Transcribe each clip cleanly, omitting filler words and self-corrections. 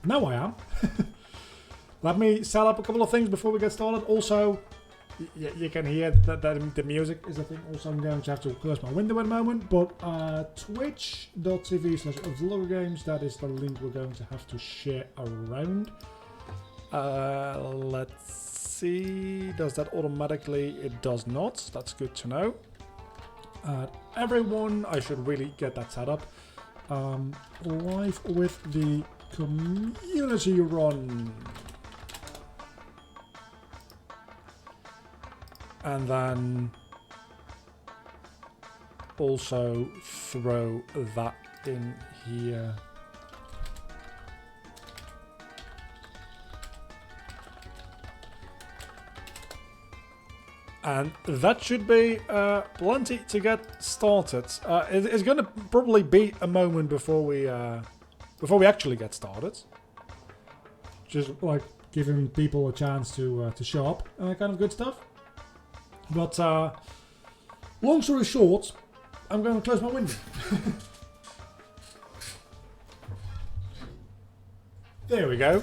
Now I am. Let me set up a couple of things before we get started. Also, you can hear that the music is a thing. Also, I'm going to have to close my window in a moment. But twitch.tv/vloggergames, that is the link we're going to have to share around. Let's see. Does that automatically? It does not. That's good to know. Everyone, I should really get that set up. Live with the community run. And then also throw that in here. And that should be plenty to get started. It's going to probably be a moment before we actually get started. Just like giving people a chance to show up and that kind of good stuff. But long story short, I'm going to close my window. There we go.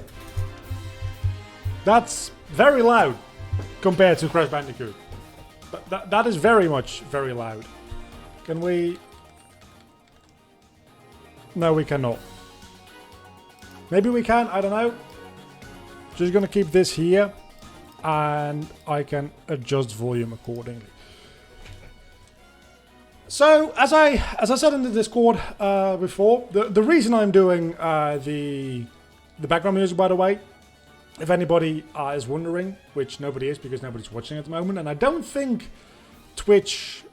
That's very loud compared to Crash Bandicoot. That is very much very loud. Can we? No, we cannot. Maybe we can, I don't know. Just gonna keep this here. And I can adjust volume accordingly. So, as I said in the Discord before, the reason I'm doing the background music, by the way, if anybody is wondering, which nobody is because nobody's watching at the moment, and I don't think Twitch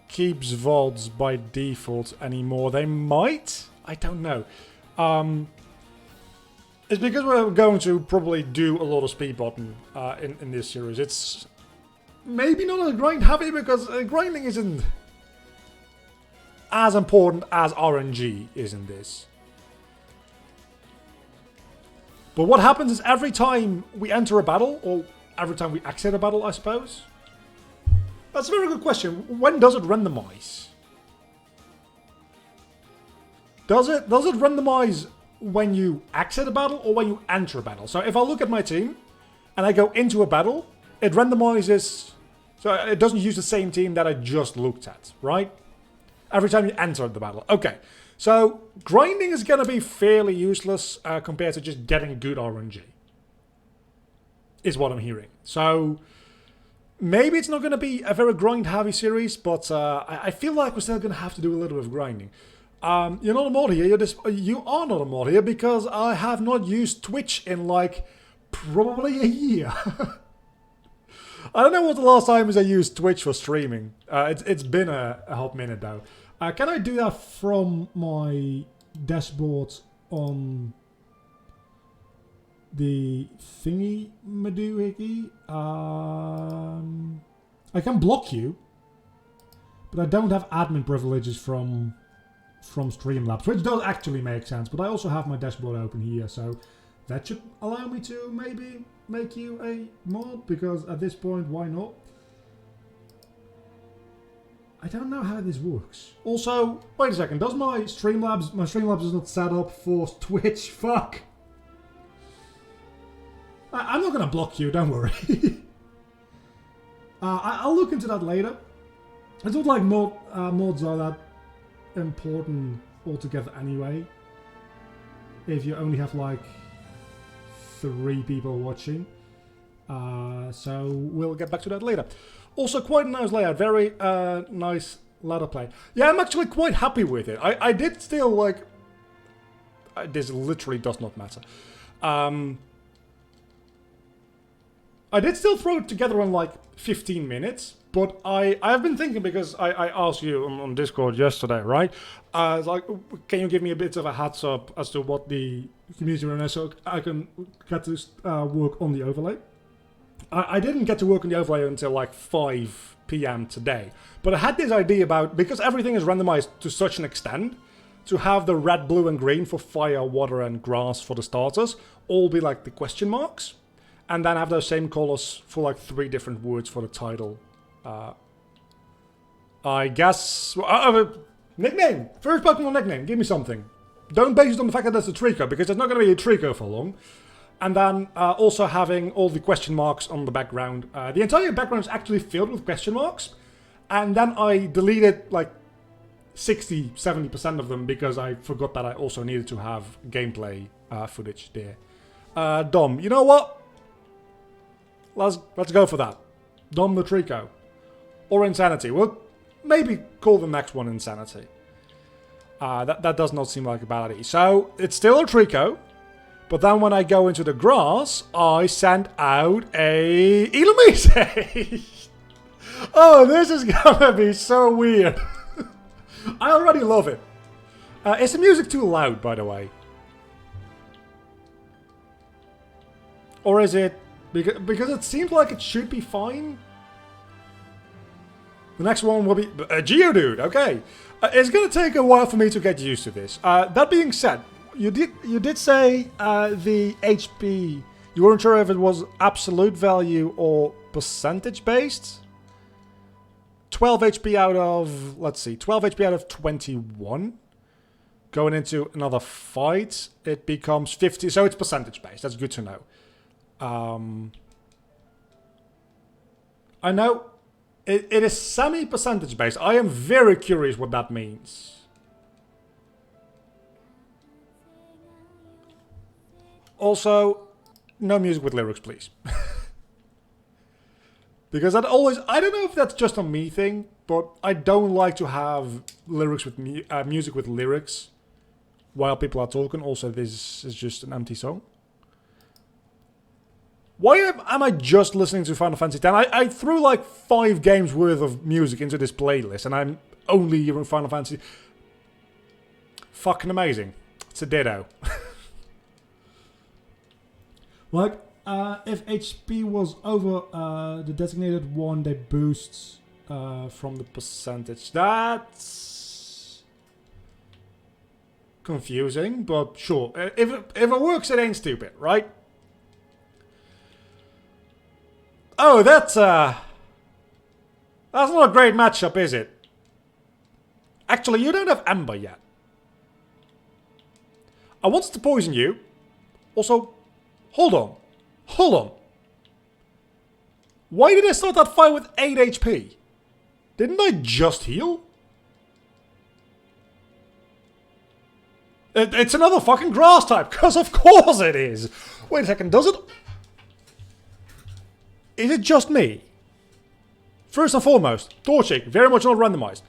keeps VODs by default anymore. They might, I don't know. It's because we're going to probably do a lot of speed button in this series. It's maybe not as grind heavy because grinding isn't as important as RNG is in this. But what happens is every time we enter a battle, or every time we exit a battle, I suppose. That's a very good question. When does it randomize? Does it randomize when you exit a battle or when you enter a battle? So if I look at my team and I go into a battle, it randomizes, so it doesn't use the same team that I just looked at, right? Every time you enter the battle. Okay, so grinding is going to be fairly useless compared to just getting good RNG, is what I'm hearing. So maybe it's not going to be a very grind heavy series, but I feel like we're still going to have to do a little bit of grinding. You're not a mod here. You are not a mod here because I have not used Twitch in like probably a year. I don't know what the last time is I used Twitch for streaming. It's been a hot minute though. Can I do that from my dashboard on the thingy madoohickey? I can block you, but I don't have admin privileges from Streamlabs, which does actually make sense, but I also have my dashboard open here, so that should allow me to maybe make you a mod, because at this point, why not? I don't know how this works. Also, wait a second, does my Streamlabs is not set up for Twitch? Fuck! I'm not gonna block you, don't worry. I'll look into that later. It's not like mods are that important altogether anyway, if you only have like 3 people watching, so we'll get back to that later. Also, quite a nice layout, very nice ladder play. Yeah, I'm actually quite happy with it. I did still like, this literally does not matter. I did still throw it together in like 15 minutes. But I've been thinking, because I asked you on Discord yesterday, right? Like, can you give me a bit of a heads up as to what the community run is, so I can get to work on the overlay? I didn't get to work on the overlay until like 5 PM today. But I had this idea about, because everything is randomized to such an extent, to have the red, blue, and green for fire, water, and grass for the starters all be like the question marks. And then have those same colors for like 3 different words for the title. I guess... nickname! First Pokemon nickname, give me something. don't base it on the fact that there's a Trico, because there's not going to be a Trico for long. And then also having all the question marks on the background. The entire background is actually filled with question marks. And then I deleted like 60-70% of them because I forgot that I also needed to have gameplay footage there. Dom, you know what? Let's go for that. Dom the Trico. Or Insanity. We'll maybe call the next one Insanity. That does not seem like a bad idea. So, it's still a Trico. But then when I go into the grass, I send out a Illumise. Oh, this is gonna be so weird. I already love it. Is the music too loud, by the way? Or is it... Because it seems like it should be fine. The next one will be... Geodude, okay. It's gonna take a while for me to get used to this. That being said, you did say the HP... You weren't sure if it was absolute value or percentage based? 12 HP out of... Let's see. 12 HP out of 21. Going into another fight, it becomes 50. So it's percentage based. That's good to know. I know it is semi-percentage based. I am very curious what that means. Also, no music with lyrics, please. Because that always... I don't know if that's just a me thing, but I don't like to have lyrics with music with lyrics while people are talking. Also, this is just an empty song. Why am I just listening to Final Fantasy X? I threw like 5 games worth of music into this playlist, and I'm only hearing Final Fantasy. Fucking amazing. It's a ditto. Like, if HP was over the designated one, they boost from the percentage. That's confusing, but sure. If it works, it ain't stupid, right? Oh, that's not a great matchup, is it? Actually, you don't have Ember yet. I wanted to poison you. Also, hold on. Hold on. Why did I start that fight with 8 HP? Didn't I just heal? It's another fucking grass type, because of course it is. Wait a second, does it... Is it just me? First and foremost, Torchic, very much not randomized.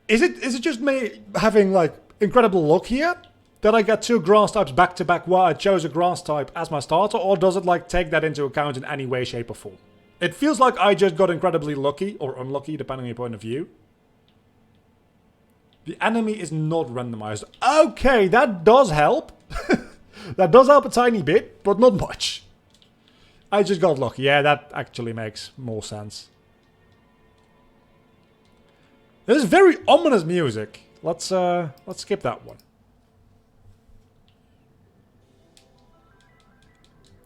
Is it just me having like incredible luck here? That I get 2 grass types back to back while I chose a grass type as my starter? Or does it like take that into account in any way, shape or form? It feels like I just got incredibly lucky or unlucky depending on your point of view. The enemy is not randomized. Okay, that does help. That does help a tiny bit, but not much. I just got lucky. Yeah, that actually makes more sense. This is very ominous music. Let's skip that one.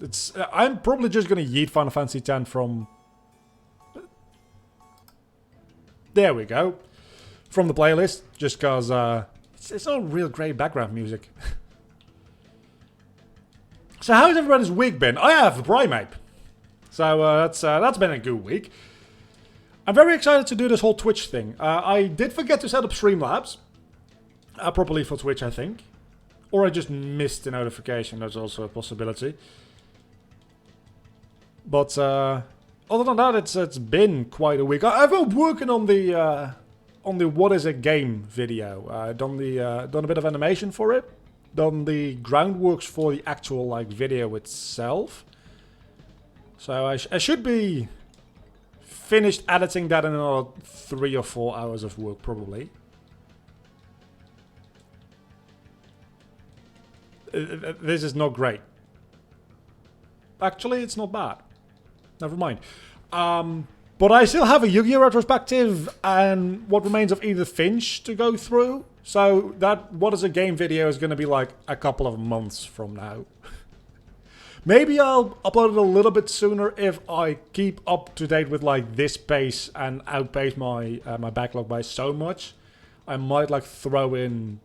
It's I'm probably just gonna yeet Final Fantasy X from... There we go. From the playlist, just cause it's not real great background music. So how's everybody's week been? I have a Primeape. So that's been a good week. I'm very excited to do this whole Twitch thing. I did forget to set up Streamlabs. Properly for Twitch, I think. Or I just missed the notification, that's also a possibility. But other than that, it's been quite a week. I've been working on the What Is a Game video. Done a bit of animation for it. Done the groundworks for the actual like video itself. So I should be finished editing that in another 3 or 4 hours of work probably. This is not great. Actually, it's not bad. Never mind. But I still have a Yu-Gi-Oh! Retrospective and What Remains of Edith Finch to go through. So that What Is a Game video is going to be like a couple of months from now. Maybe I'll upload it a little bit sooner if I keep up to date with like this pace and outpace my my backlog by so much. I might like throw in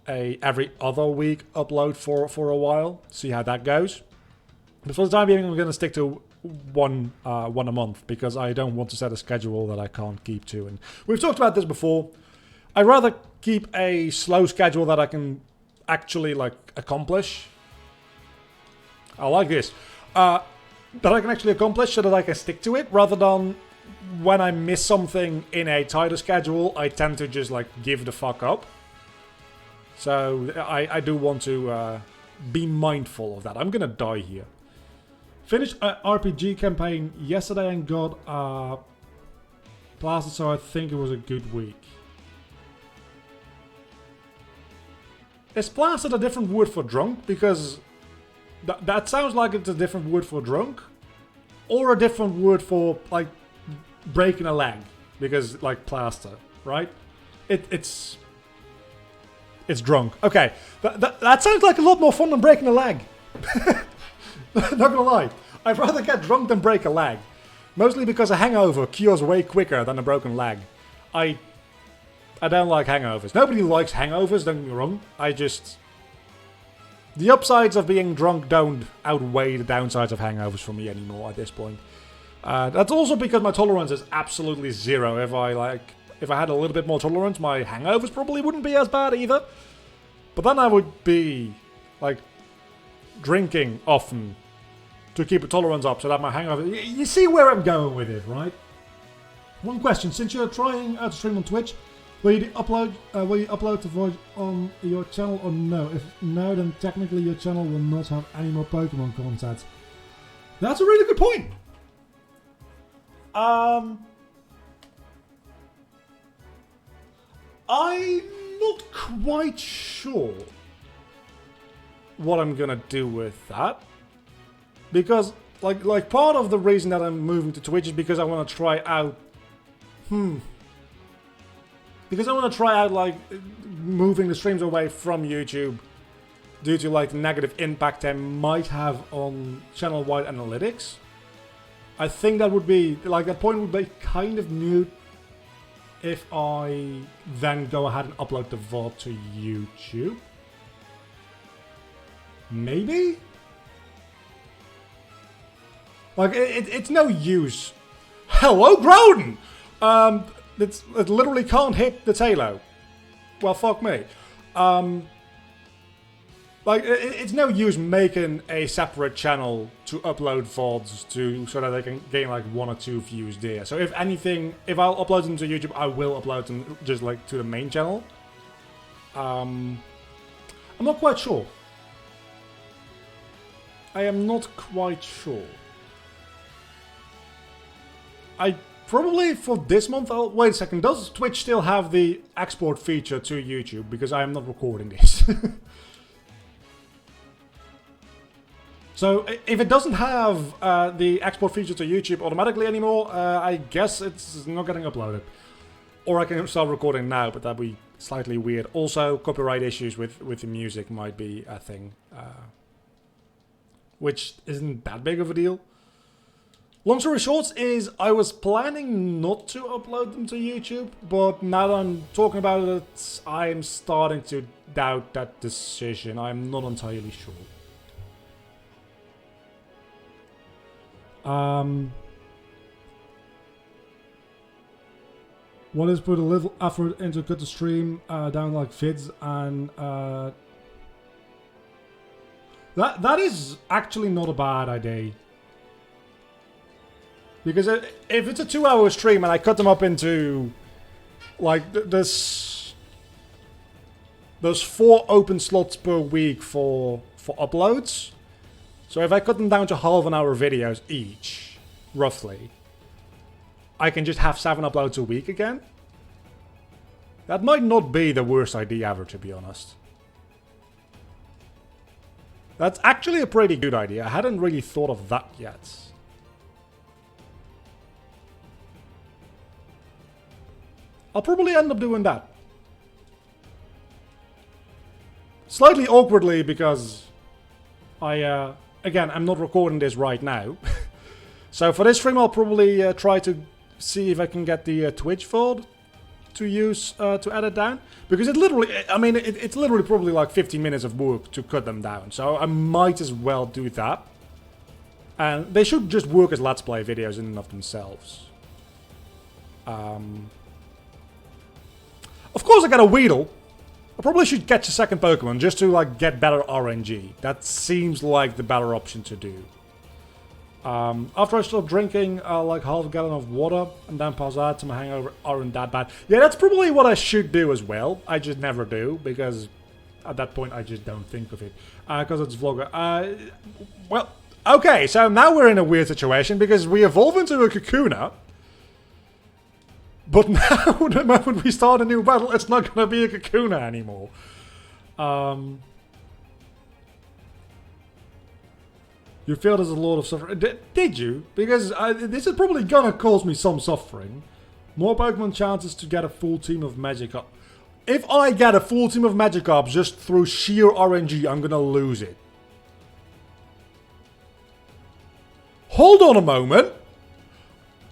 a every other week upload for a while, see how that goes. But for the time being, I'm going to stick to one a month because I don't want to set a schedule that I can't keep to. And we've talked about this before. I'd rather keep a slow schedule that I can actually like accomplish. I like this. That I can actually accomplish so that I can stick to it, rather than when I miss something in a tighter schedule, I tend to just like give the fuck up. So I do want to be mindful of that. I'm gonna die here. Finished an RPG campaign yesterday and got plastered, so I think it was a good week. Is plastered a different word for drunk? Because that sounds like it's a different word for drunk. Or a different word for, like, breaking a leg. Because, like, plaster, right? It's drunk. Okay, that sounds like a lot more fun than breaking a leg. Not gonna lie. I'd rather get drunk than break a leg. Mostly because a hangover cures way quicker than a broken leg. I don't like hangovers. Nobody likes hangovers, don't get me wrong. The upsides of being drunk don't outweigh the downsides of hangovers for me anymore at this point. That's also because my tolerance is absolutely zero. If I had a little bit more tolerance, my hangovers probably wouldn't be as bad either. But then I would be, like, drinking often to keep a tolerance up so that my hangover... You see where I'm going with it, right? One question. Since you're trying to stream on Twitch, will you upload the voice on your channel or no? If no, then technically your channel will not have any more Pokemon content. That's a really good point. I'm not quite sure what I'm gonna do with that, because like part of the reason that I'm moving to Twitch is because I want to try out like moving the streams away from YouTube due to like the negative impact they might have on channel-wide analytics. I think that would be like, that point would be kind of mute if I then go ahead and upload the VOD to YouTube. Maybe? Like, it's no use. Hello, Groden! It literally can't hit the Talo. Well, fuck me. Like, it's no use making a separate channel to upload VODs to, so that they can gain like 1 or 2 views there. So if anything, if I'll upload them to YouTube, I will upload them just like to the main channel. I'm not quite sure. I am not quite sure. I probably for this month, wait a second, does Twitch still have the export feature to YouTube? Because I am not recording this. So if it doesn't have the export feature to YouTube automatically anymore, I guess it's not getting uploaded. Or I can start recording now, but that'd be slightly weird. Also, copyright issues with the music might be a thing, which isn't that big of a deal. Long story short is I was planning not to upload them to YouTube, but now that I'm talking about it, I'm starting to doubt that decision. I'm not entirely sure. One is put a little effort into cut the stream down like vids, and that is actually not a bad idea. Because if it's a 2-hour stream and I cut them up into like there's 4 open slots per week for uploads. So if I cut them down to half-an-hour videos each, roughly, I can just have 7 uploads a week again. That might not be the worst idea ever, to be honest. That's actually a pretty good idea. I hadn't really thought of that yet. I'll probably end up doing that. Slightly awkwardly because again, I'm not recording this right now. So for this stream, I'll probably try to see if I can get the Twitch VOD to use to edit down, because it literally, I mean, it's literally probably like 15 minutes of work to cut them down, so I might as well do that. And they should just work as Let's Play videos in and of themselves. Of course I got a Weedle. I probably should catch a second Pokemon just to like get better RNG. That seems like the better option to do. After I stop drinking like half a gallon of water and then pass out to my hangover aren't that bad. Yeah, that's probably what I should do as well. I just never do because at that point I just don't think of it. Because it's Vlogger. Well, okay, so now we're in a weird situation because we evolve into a Kakuna. But now, the moment we start a new battle, it's not going to be a Kakuna anymore. You feel there's a lot of suffering. Did you? Because this is probably going to cause me some suffering. More Pokemon chances to get a full team of Magikarp. If I get a full team of Magikarps just through sheer RNG, I'm going to lose it. Hold on a moment.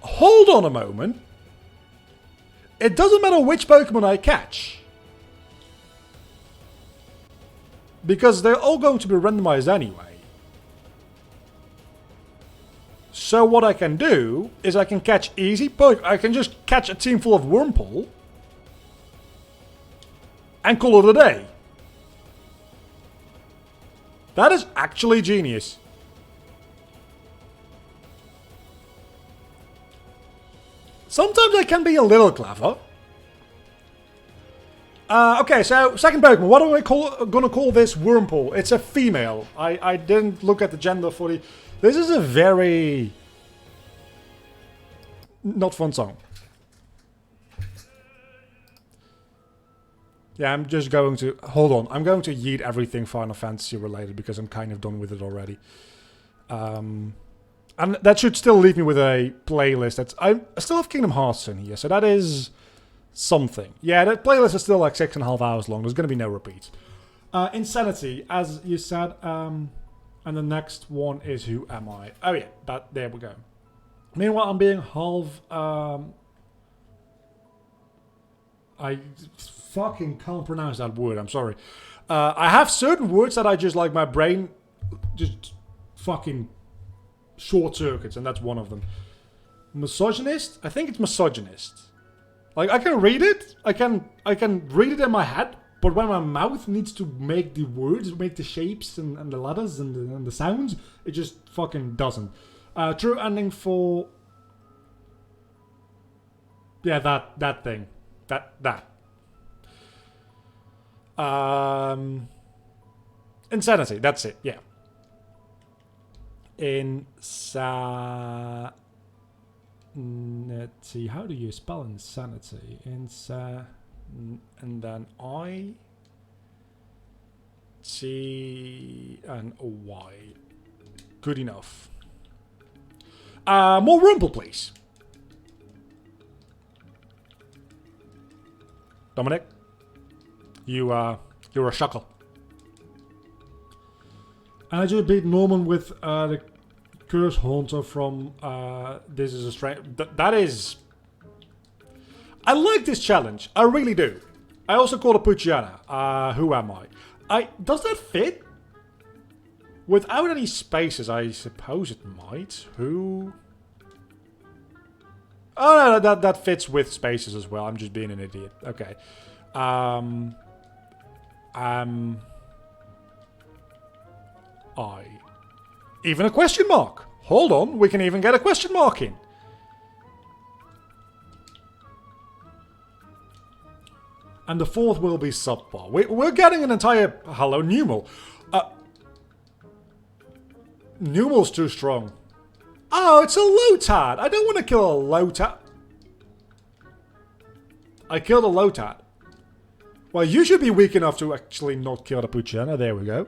Hold on a moment. It doesn't matter which Pokemon I catch. Because they're all going to be randomized anyway. So what I can do is I can catch easy Pokemon. I can just catch a team full of Wurmple. And call it a day. That is actually genius. Sometimes I can be a little clever. Okay, so second Pokemon. What am I gonna call this Wurmple? It's a female. I didn't look at the gender for the... This is a very... not fun song. Yeah, I'm just going to... Hold on. I'm going to yeet everything Final Fantasy related because I'm kind of done with it already. And that should still leave me with a playlist. I still have Kingdom Hearts in here, so that is something. Yeah, that playlist is still like 6.5 hours long. There's going to be no repeats. Insanity, as you said. And the next one is Who Am I? Oh yeah, there we go. Meanwhile, I'm being half... I fucking can't pronounce that word, I'm sorry. I have certain words that I just like my brain just fucking... short circuits, and that's one of them. Misogynist? I think it's misogynist. Like, I can read it. I can read it in my head, but when my mouth needs to make the words, make the shapes and the letters and the sounds, it just fucking doesn't. True ending for... Yeah, that thing. That. Insanity, that's it, yeah. Insanity. How do you spell insanity? And then I, T, and Y. Good enough. More Wurmple, please. Dominic, you're a shuckle. And I just beat Norman with the Curse Haunter from This Is a Strange... That is... I like this challenge. I really do. I also call it Poochyena. Who am I? Does that fit? Without any spaces, I suppose it might. Who... Oh, no, that fits with spaces as well. I'm just being an idiot. Okay. Even a question mark. Hold on, we can even get a question mark in. And the fourth will be subpar. We're getting an entire... Hello, Numel. Numel's too strong. Oh, it's a Lotad. I don't want to kill a Lotad. I killed a Lotad. Well, you should be weak enough to actually not kill the Poochyena. There we go.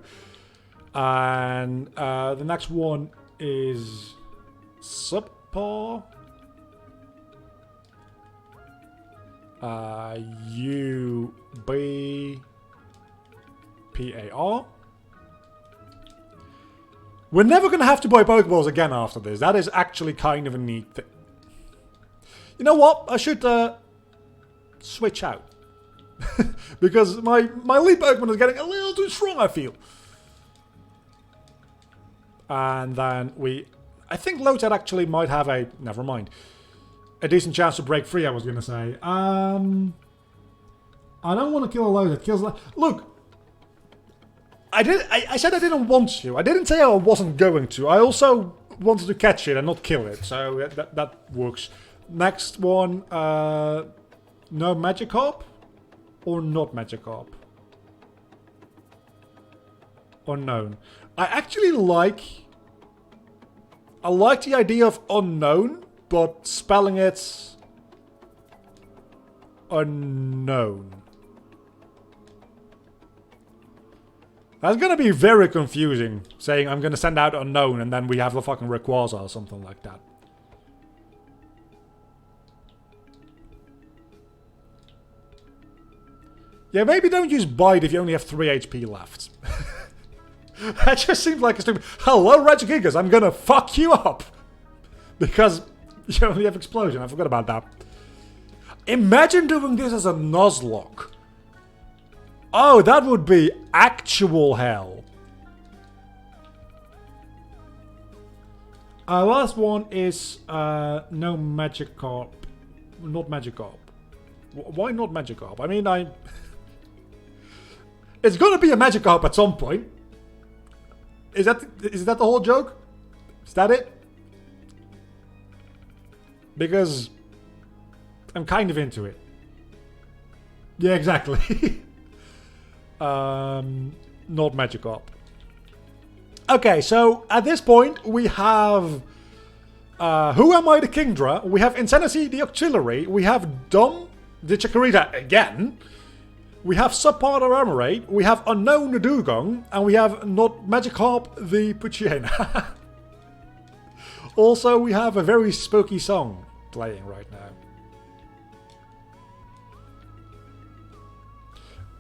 And the next one is subpar. UBPAR. We're never going to have to buy Pokeballs again after this. That is actually kind of a neat thing. You know what? I should switch out. Because my lead Pokemon is getting a little too strong, I feel. And then I think Lotad actually might have never mind. A decent chance to break free, I was going to say. I don't want to kill a Lotad. Look. I said I didn't want to. I didn't say I wasn't going to. I also wanted to catch it and not kill it. So that works. Next one. No Magikarp? Or not Magikarp? Unknown. I actually like the idea of unknown, but spelling it unknown. That's gonna be very confusing, saying I'm gonna send out unknown and then we have the fucking Rayquaza or something like that. Yeah, maybe don't use Bite if you only have 3 HP left. That just seems like a stupid... Hello, Regigigas, I'm gonna fuck you up! Because you only have Explosion, I forgot about that. Imagine doing this as a Nuzlocke. Oh, that would be actual hell. Last one is no Magikarp. Not Magikarp. Why not Magikarp? I mean, it's gonna be a Magikarp at some point. Is that the whole joke? Is that it? Because I'm kind of into it. Yeah, exactly. Not Magikarp. Okay, so at this point we have Who Am I the Kingdra? We have Insanity the Auxiliary. We have Dom the Chikorita again. We have Subpar the Remoraid. We have Unknown the Dugong. And we have not Magikarp the Poochyena. Also, we have a very spooky song playing right now.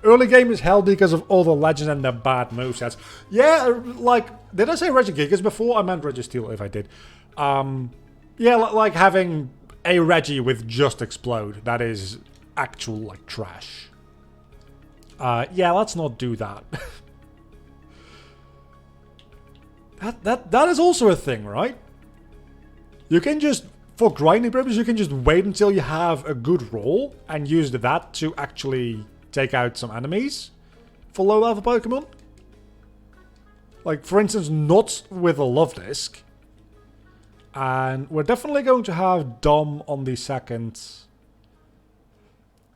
Early game is hell because of all the legends and the bad movesets. Yeah, like, did I say Regigigas before? I meant Registeel if I did. Yeah, like having a Reggie with just Explode. That is actual, like, trash. Yeah, let's not do that. That is also a thing, right? You can just, for grinding purposes, you can just wait until you have a good roll and use that to actually take out some enemies for low level Pokemon. Like, for instance, not with a Love Disc. And we're definitely going to have Dom on the second.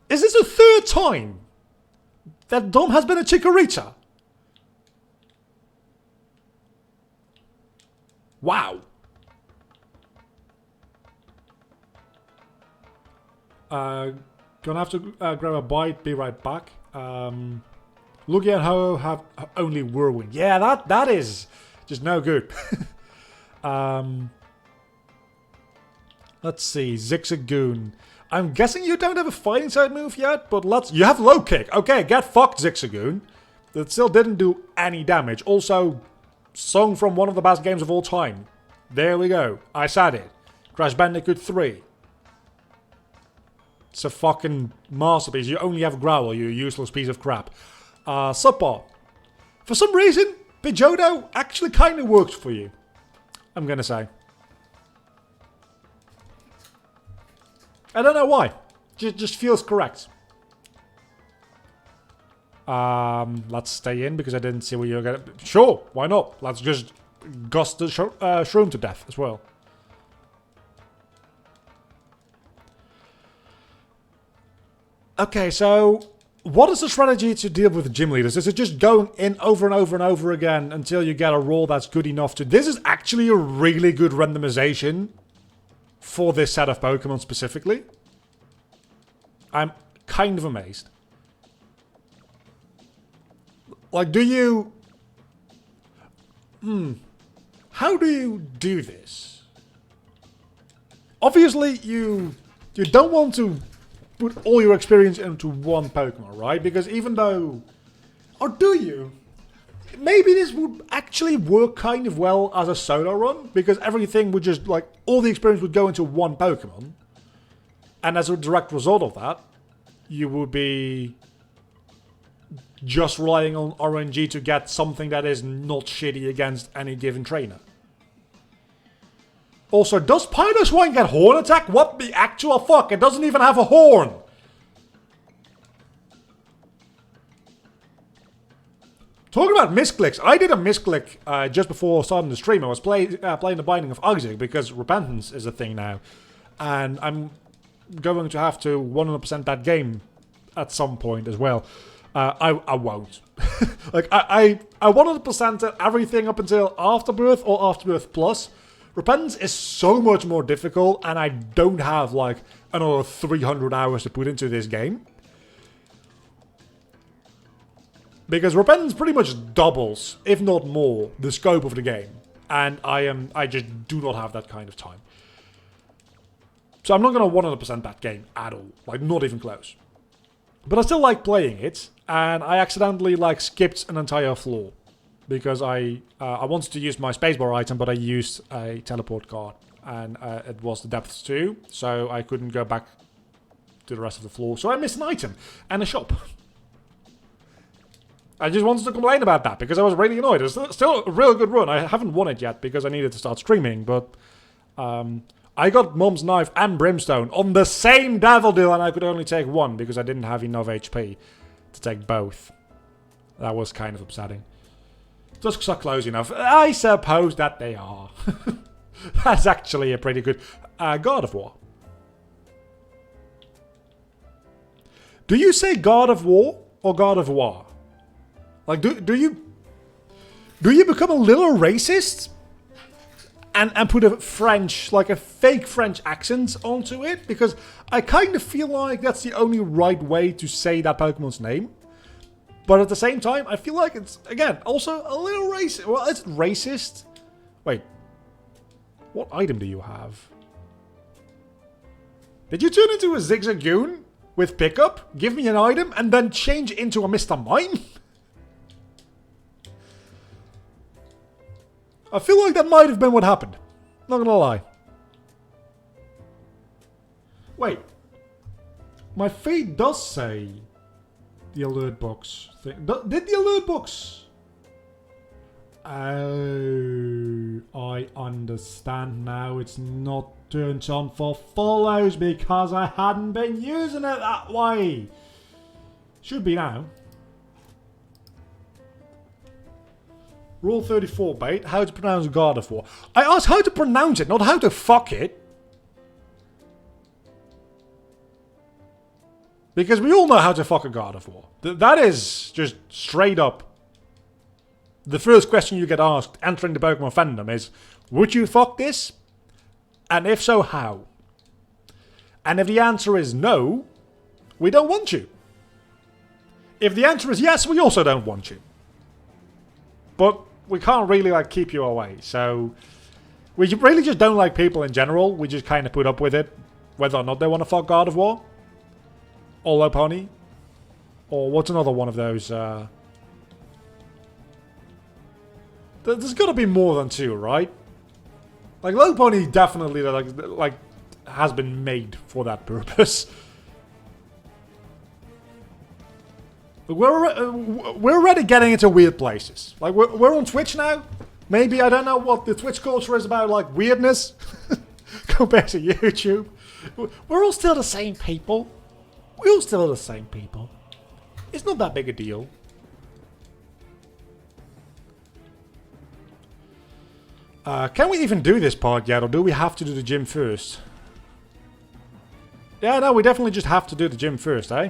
Is this the third time that Dom has been a Chikorita? Wow. Gonna have to grab a bite, be right back. Lugia and Ho have only Whirlwind. Yeah, that is just no good. Let's see, Zigzagoon. I'm guessing you don't have a fighting side move yet, but you have low kick. Okay, get fucked, Zigzagoon. That still didn't do any damage. Also, song from one of the best games of all time. There we go. I said it. Crash Bandicoot 3. It's a fucking masterpiece. You only have Growl, you useless piece of crap. Subpar. For some reason, Pidgeotto actually kind of works for you. I'm gonna say. I don't know why. Just feels correct. Let's stay in because I didn't see what you're gonna... Sure, why not? Let's just gust the shroom to death as well. Okay, so what is the strategy to deal with gym leaders? Is it just going in over and over and over again until you get a roll that's good enough to... This is actually a really good randomization for this set of Pokemon specifically. I'm kind of amazed. Like, do you... How do you do this? Obviously, you don't want to put all your experience into one Pokemon, right? Because even though... Or do you? Maybe this would actually work kind of well as a solo run, because everything would just, like, all the experience would go into one Pokemon. And as a direct result of that, you would be just relying on RNG to get something that is not shitty against any given trainer. Also, does Piloswine get horn attack? What the actual fuck? It doesn't even have a horn! Talking about misclicks, I did a misclick just before starting the stream. I was playing the Binding of Isaac because Repentance is a thing now. And I'm going to have to 100% that game at some point as well. I won't. Like, I 100%ed everything up until Afterbirth or Afterbirth Plus. Repentance is so much more difficult, and I don't have, like, another 300 hours to put into this game. Because Repentance pretty much doubles, if not more, the scope of the game. And I just do not have that kind of time. So I'm not going to 100% that game at all. Like, not even close. But I still like playing it, and I accidentally, like, skipped an entire floor. Because I wanted to use my spacebar item, but I used a teleport card. And it was the depths too, so I couldn't go back to the rest of the floor. So I missed an item and a shop. I just wanted to complain about that, because I was really annoyed. It's still a real good run. I haven't won it yet, because I needed to start streaming, but... I got Mom's Knife and Brimstone on the same Devil Deal, and I could only take one, because I didn't have enough HP to take both. That was kind of upsetting. Tusks are close enough. I suppose that they are. That's actually a pretty good... God of War. Do you say God of War or God of War? Like, do you become a little racist and put a French, like a fake French accent onto it? Because I kind of feel like that's the only right way to say that Pokemon's name. But at the same time, I feel like it's, again, also a little racist. Well, it's racist. Wait. What item do you have? Did you turn into a Zigzagoon with pickup, give me an item, and then change into a Mr. Mime? I feel like that might have been what happened. Not gonna lie. Wait. My feed does say the alert box thing. Did the alert box? Oh, I understand now. It's not turned on for follows because I hadn't been using it that way. Should be now. Rule 34, bait. How to pronounce God of War. I asked how to pronounce it, not how to fuck it. Because we all know how to fuck a God of War. That is just straight up. The first question you get asked entering the Pokemon fandom is, would you fuck this? And if so, how? And if the answer is no, we don't want you. If the answer is yes, we also don't want you. But we can't really, like, keep you away. So we really just don't like people in general. We just kind of put up with it, whether or not they want to fuck God of War. Or Lopunny. Or what's another one of those? There's got to be more than two, right? Like, Lopunny definitely like has been made for that purpose. We're already getting into weird places. Like, we're on Twitch now. Maybe, I don't know what the Twitch culture is about, like, weirdness. Compared to YouTube. We're all still the same people. We're all still the same people. It's not that big a deal. Can we even do this part yet, or do we have to do the gym first? Yeah, no, we definitely just have to do the gym first, eh?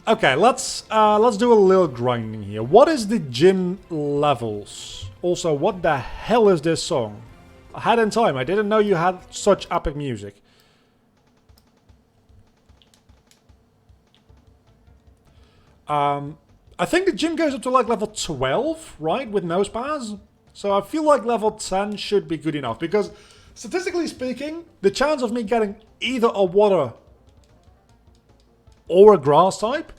Okay, let's do a little grinding here. What is the gym levels? Also, what the hell is this song? Ahead in Time. I didn't know you had such epic music. I think the gym goes up to like level 12, right? With Nosepass. So I feel like level 10 should be good enough. Because statistically speaking, the chance of me getting either a water or a grass type,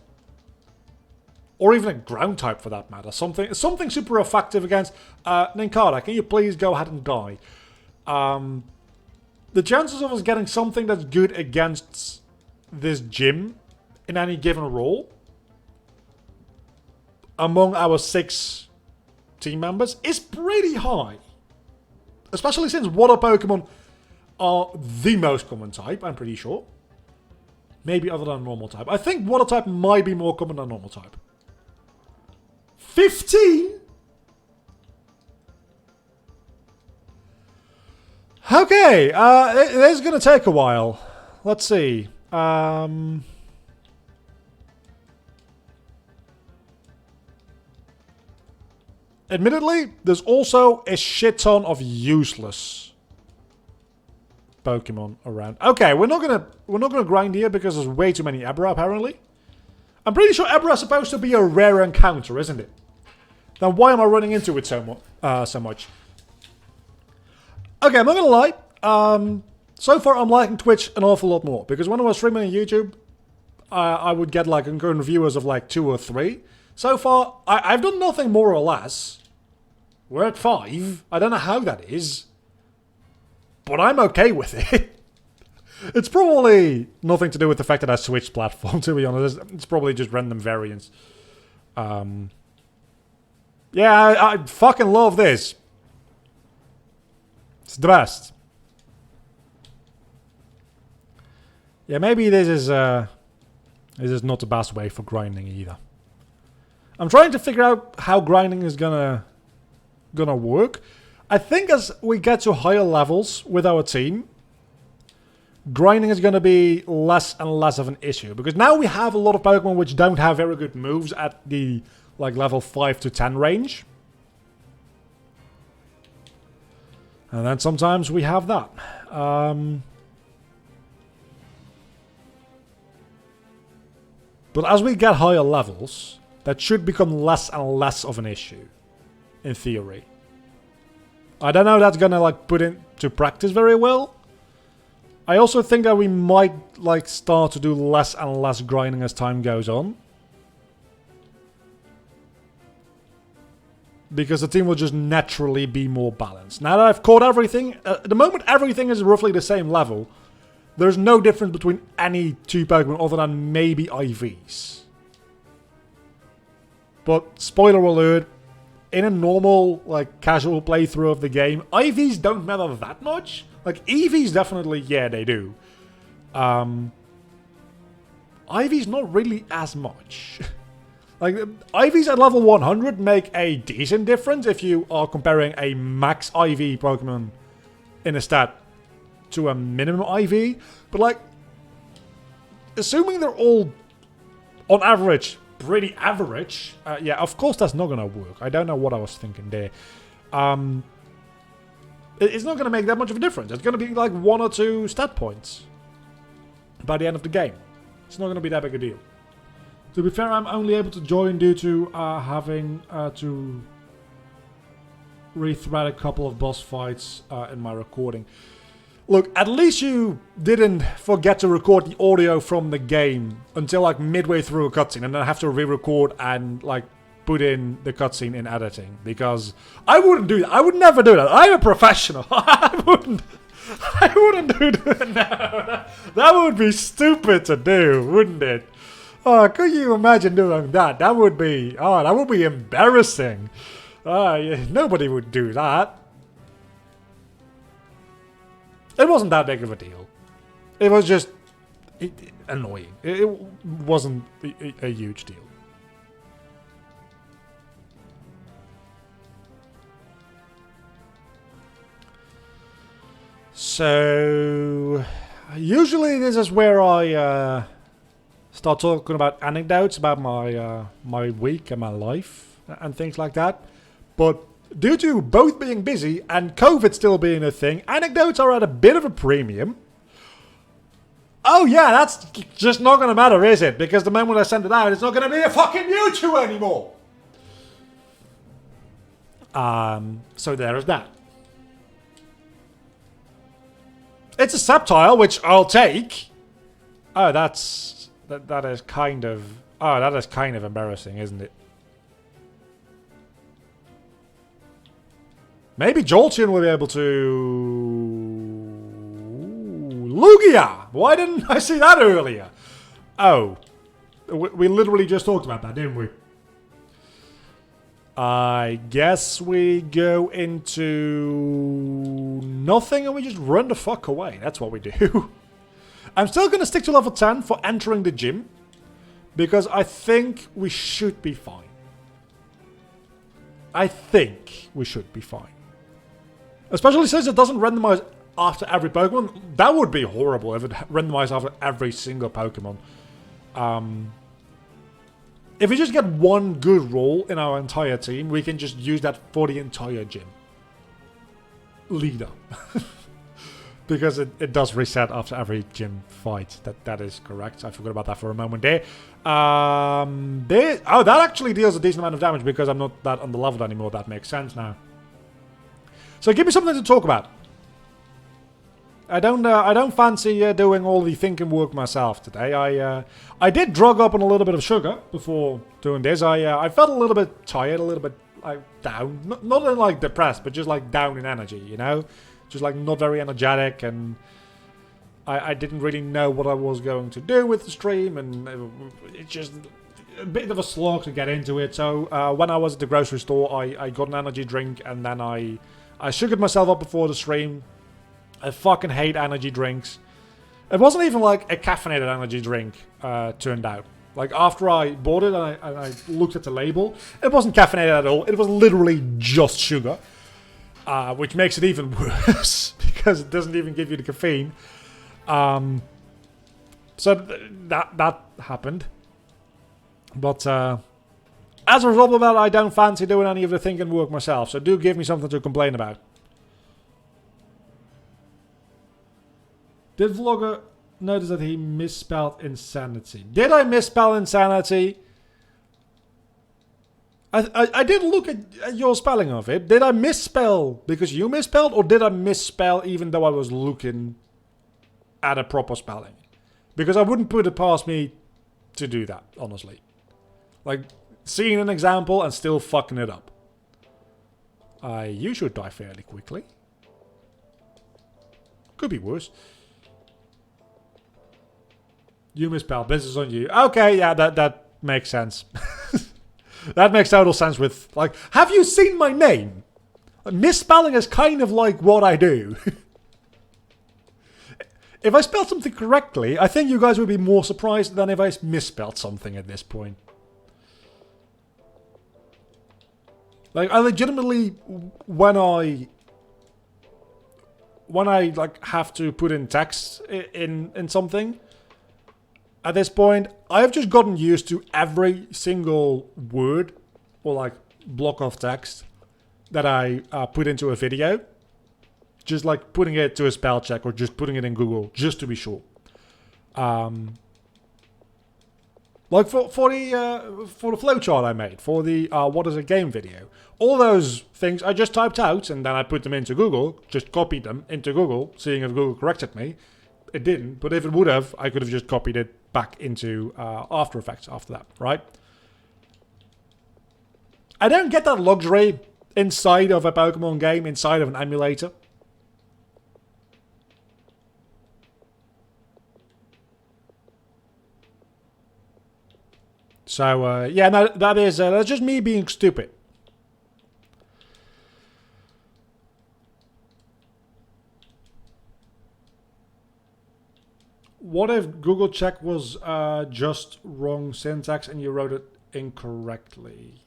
or even a ground type for that matter, something super effective against Ninkata. Can you please go ahead and die? the chances of us getting something that's good against this gym in any given role among our 6 team members is pretty high. Especially since water Pokemon are the most common type, I'm pretty sure. Maybe other than normal type. I think water type might be more common than normal type. 15? Okay, this is going to take a while. Let's see. Admittedly, there's also a shit ton of useless Pokemon around. Okay, we're not gonna grind here because there's way too many Abra apparently. I'm pretty sure Abra is supposed to be a rare encounter, isn't it? Then why am I running into it so much? Okay, I'm not gonna lie. So far, I'm liking Twitch an awful lot more because when I was streaming on YouTube, I would get like concurrent viewers of like 2 or 3. So far, I've done nothing more or less. We're at 5. I don't know how that is. But I'm okay with it. It's probably nothing to do with the fact that I switched platform, to be honest. It's probably just random variants. Yeah, I fucking love this. It's the best. Yeah, maybe this is not the best way for grinding either. I'm trying to figure out how grinding is gonna work. I think as we get to higher levels with our team, grinding is gonna be less and less of an issue because now we have a lot of Pokemon which don't have very good moves at the like level 5 to 10 range. And then sometimes we have that. But as we get higher levels, that should become less and less of an issue, in theory. I don't know if that's gonna like put into practice very well. I also think that we might like start to do less and less grinding as time goes on. Because the team will just naturally be more balanced. Now that I've caught everything, at the moment everything is roughly the same level. There's no difference between any 2 Pokemon other than maybe IVs. But, spoiler alert, in a normal, like, casual playthrough of the game, IVs don't matter that much. Like, EVs definitely, yeah, they do. IVs not really as much. Like, IVs at level 100 make a decent difference if you are comparing a max IV Pokemon in a stat to a minimum IV. But, like, assuming they're all, on average, pretty average, yeah, of course that's not gonna work. I don't know what I was thinking there. It's not gonna make that much of a difference. It's gonna be like 1 or 2 stat points by the end of the game. It's not gonna be that big a deal. To be fair, I'm only able to join due to having to rethread a couple of boss fights in my recording. Look, at least you didn't forget to record the audio from the game until like midway through a cutscene and then have to re-record and like put in the cutscene in editing. Because I wouldn't do that. I would never do that. I'm a professional. I wouldn't do that. No, that would be stupid to do, wouldn't it? Oh, could you imagine doing that? That would be embarrassing. Yeah, nobody would do that. It wasn't that big of a deal. It was just annoying. It wasn't a huge deal. So, usually this is where I start talking about anecdotes about my week and my life and things like that. But due to both being busy and COVID still being a thing, anecdotes are at a bit of a premium. Oh yeah, that's just not going to matter, is it? Because the moment I send it out, it's not going to be a fucking Mewtwo anymore. So there is that. It's a Sceptile, which I'll take. Oh, that is kind of... Oh, that is kind of embarrassing, isn't it? Maybe Jolteon will be able to... Lugia! Why didn't I see that earlier? Oh. We literally just talked about that, didn't we? I guess we go into nothing and we just run the fuck away. That's what we do. I'm still going to stick to level 10 for entering the gym. Because I think we should be fine. I think we should be fine. Especially since it doesn't randomize after every Pokemon. That would be horrible if it randomized after every single Pokemon. If we just get one good roll in our entire team, we can just use that for the entire gym. Leader. Because it does reset after every gym fight. That is correct. I forgot about that for a moment there. Oh, that actually deals a decent amount of damage because I'm not that underleveled anymore. That makes sense now. So give me something to talk about. I don't fancy doing all the thinking work myself today. I did drug up on a little bit of sugar before doing this. I felt a little bit tired, a little bit like down, not in like depressed, but just like down in energy, you know, just like not very energetic, and I didn't really know what I was going to do with the stream, and it's just a bit of a slog to get into it. So when I was at the grocery store, I got an energy drink, and then I sugared myself up before the stream. I fucking hate energy drinks. It wasn't even like a caffeinated energy drink, turned out. Like, after I bought it and I looked at the label, it wasn't caffeinated at all. It was literally just sugar. Which makes it even worse, because it doesn't even give you the caffeine. So that happened. But as a result of that, I don't fancy doing any of the thinking work myself. So do give me something to complain about. Did Vlogger notice that he misspelled insanity? Did I misspell insanity? I did look at your spelling of it. Did I misspell because you misspelled? Or did I misspell even though I was looking at a proper spelling? Because I wouldn't put it past me to do that, honestly. Like, seeing an example and still fucking it up. You should die fairly quickly. Could be worse. You misspelled. This is on you. Okay, yeah, that makes sense. That makes total sense with, like, have you seen my name? Misspelling is kind of like what I do. If I spelled something correctly, I think you guys would be more surprised than if I misspelled something at this point. Like, I legitimately, when I like have to put in text in something, at this point, I've just gotten used to every single word or like block of text that I put into a video. Just like putting it to a spell check or just putting it in Google just to be sure. Like for the flowchart I made, for the what is a game video. All those things I just typed out and then I put them into Google, just copied them into Google, seeing if Google corrected me. It didn't, but if it would have, I could have just copied it back into After Effects after that, right? I don't get that luxury inside of a Pokemon game, inside of an emulator. So, yeah, no, that's just me being stupid. What if Google check was just wrong syntax and you wrote it incorrectly?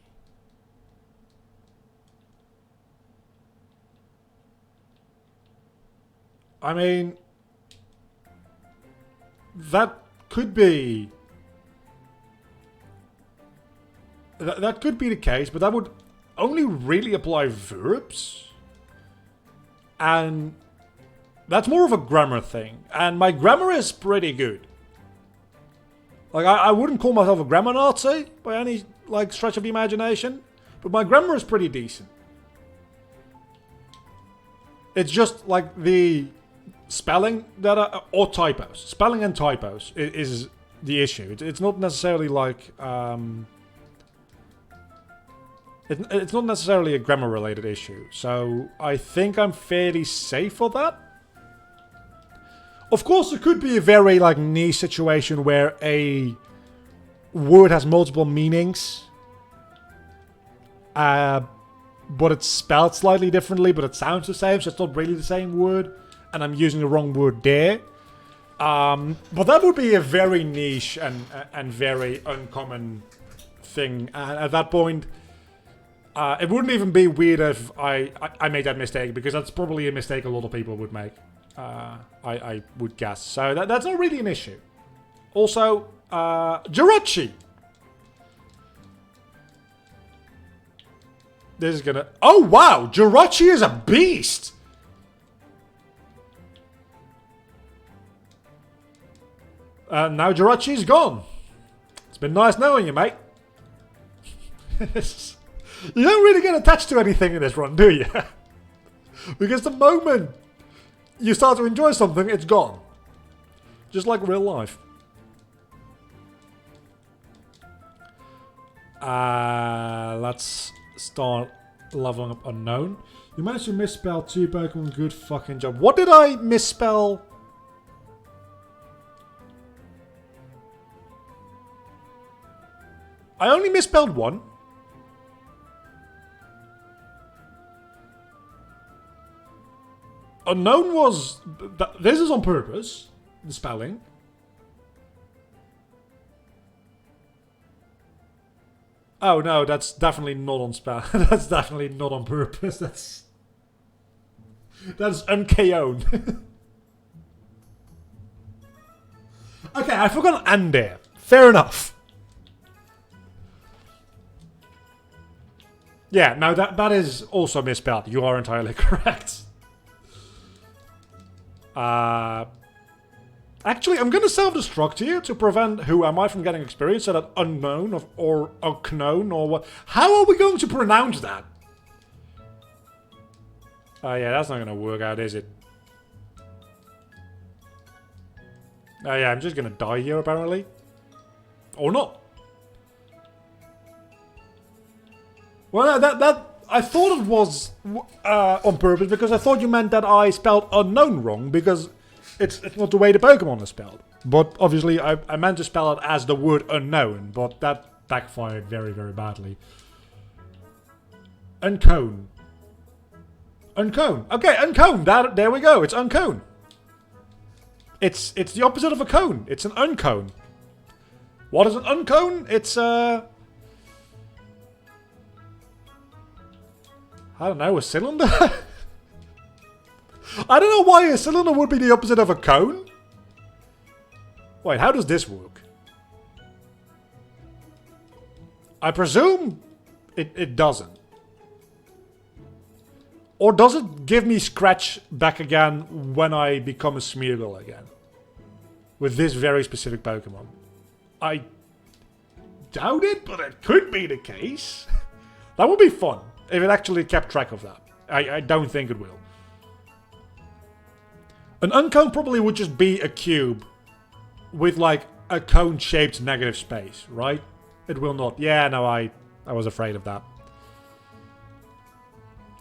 I mean, that could be... That could be the case, but that would only really apply verbs. And that's more of a grammar thing. And my grammar is pretty good. Like, I wouldn't call myself a grammar Nazi by any like stretch of the imagination. But my grammar is pretty decent. It's just like the spelling that are, or typos. Spelling and typos is the issue. It's not necessarily like... It's not necessarily a grammar-related issue, so I think I'm fairly safe for that. Of course, it could be a very like niche situation where a word has multiple meanings, but it's spelled slightly differently, but it sounds the same, so it's not really the same word, and I'm using the wrong word there. But that would be a very niche and very uncommon thing. And at that point, it wouldn't even be weird if I made that mistake, because that's probably a mistake a lot of people would make. I would guess. So that's not really an issue. Also, Jirachi. This is gonna... Oh, wow! Jirachi is a beast! Now Jirachi is gone. It's been nice knowing you, mate. You don't really get attached to anything in this run, do you? Because the moment you start to enjoy something, it's gone. Just like real life. Let's start leveling up Unknown. You managed to misspell 2 Pokemon. Good fucking job. What did I misspell? I only misspelled 1. Unknown was... This is on purpose. The spelling. Oh no, that's definitely not on spell. That's definitely not on purpose. That's unKO'd. Okay, I forgot an and there. Fair enough. Yeah, no, that is also misspelled. You are entirely correct. Actually, I'm going to self-destruct here to prevent who am I from getting experience, so that Unknown or Unknown or what. How are we going to pronounce that? Yeah, that's not going to work out, is it? Oh yeah, I'm just going to die here apparently. Or not. Well, that I thought it was on purpose, because I thought you meant that I spelled Unknown wrong, because it's not the way the Pokemon is spelled. But obviously I meant to spell it as the word unknown, but that backfired very, very badly. Uncone. Uncone. Okay, uncone. There we go. It's uncone. It's the opposite of a cone. It's an uncone. What is an uncone? It's I don't know, a cylinder? I don't know why a cylinder would be the opposite of a cone. Wait, how does this work? I presume it doesn't. Or does it give me Scratch back again when I become a Smeargle again? With this very specific Pokemon. I doubt it, but it could be the case. That would be fun. If it actually kept track of that. I don't think it will. An uncone probably would just be a cube with like a cone-shaped negative space, right? It will not. Yeah, no, I was afraid of that.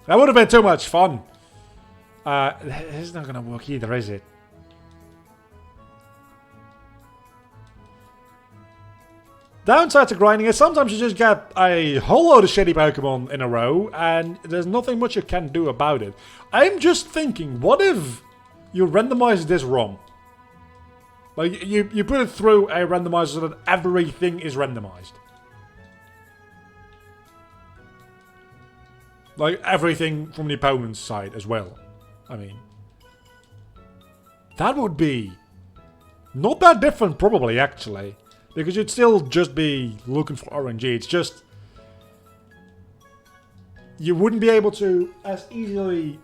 That would have been too much fun. This is not going to work either, is it? Downside to grinding is sometimes you just get a whole load of shitty Pokemon in a row, and there's nothing much you can do about it. I'm just thinking, what if you randomize this ROM? Like, you put it through a randomizer so that everything is randomized. Like, everything from the opponent's side as well. I mean, that would be not that different, probably, actually. Because you'd still just be looking for RNG. It's just... you wouldn't be able to as easily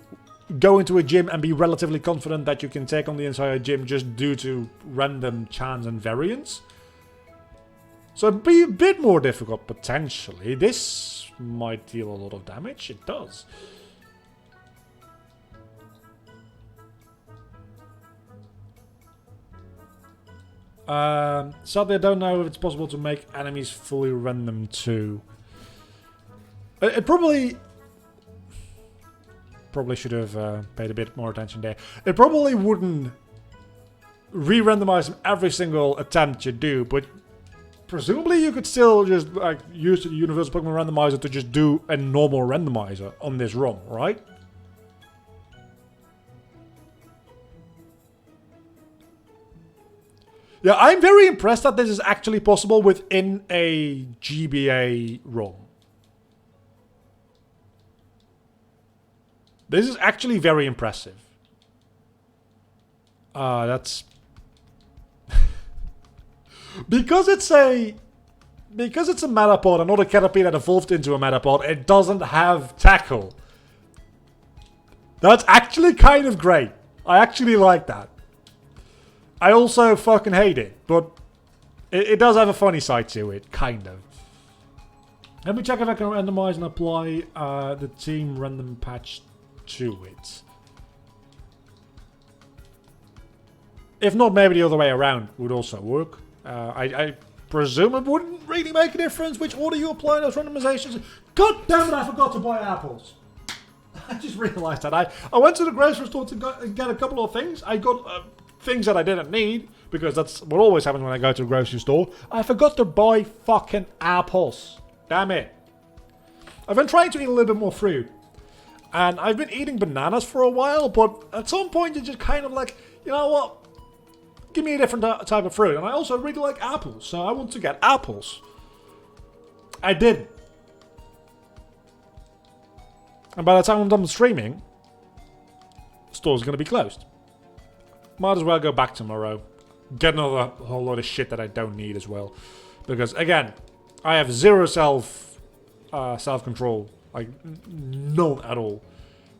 go into a gym and be relatively confident that you can take on the entire gym just due to random chance and variance. So it'd be a bit more difficult, potentially. This might deal a lot of damage. It does. Sadly, I don't know if it's possible to make enemies fully random too. It probably should have paid a bit more attention there. It probably wouldn't re-randomize every single attempt you do, but presumably you could still just like use the Universal Pokemon Randomizer to just do a normal randomizer on this ROM, right? Yeah, I'm very impressed that this is actually possible within a GBA ROM. This is actually very impressive. That's... because it's a Metapod and not a Caterpie that evolved into a Metapod, it doesn't have Tackle. That's actually kind of great. I actually like that. I also fucking hate it, but it does have a funny side to it, kind of. Let me check if I can randomize and apply the team random patch to it. If not, maybe the other way around would also work. I presume it wouldn't really make a difference which order you apply those randomizations. God damn it, I forgot to buy apples. I just realized that. I went to the grocery store to get a couple of things. I got things that I didn't need, because that's what always happens when I go to a grocery store. I forgot to buy fucking apples. Damn it. I've been trying to eat a little bit more fruit. And I've been eating bananas for a while, but at some point you're just kind of like, you know what? Give me a different type of fruit. And I also really like apples, so I want to get apples. I didn't. And by the time I'm done streaming, the store's going to be closed. Might as well go back tomorrow. Get another whole lot of shit that I don't need as well. Because, again, I have zero self-control. Like, none at all.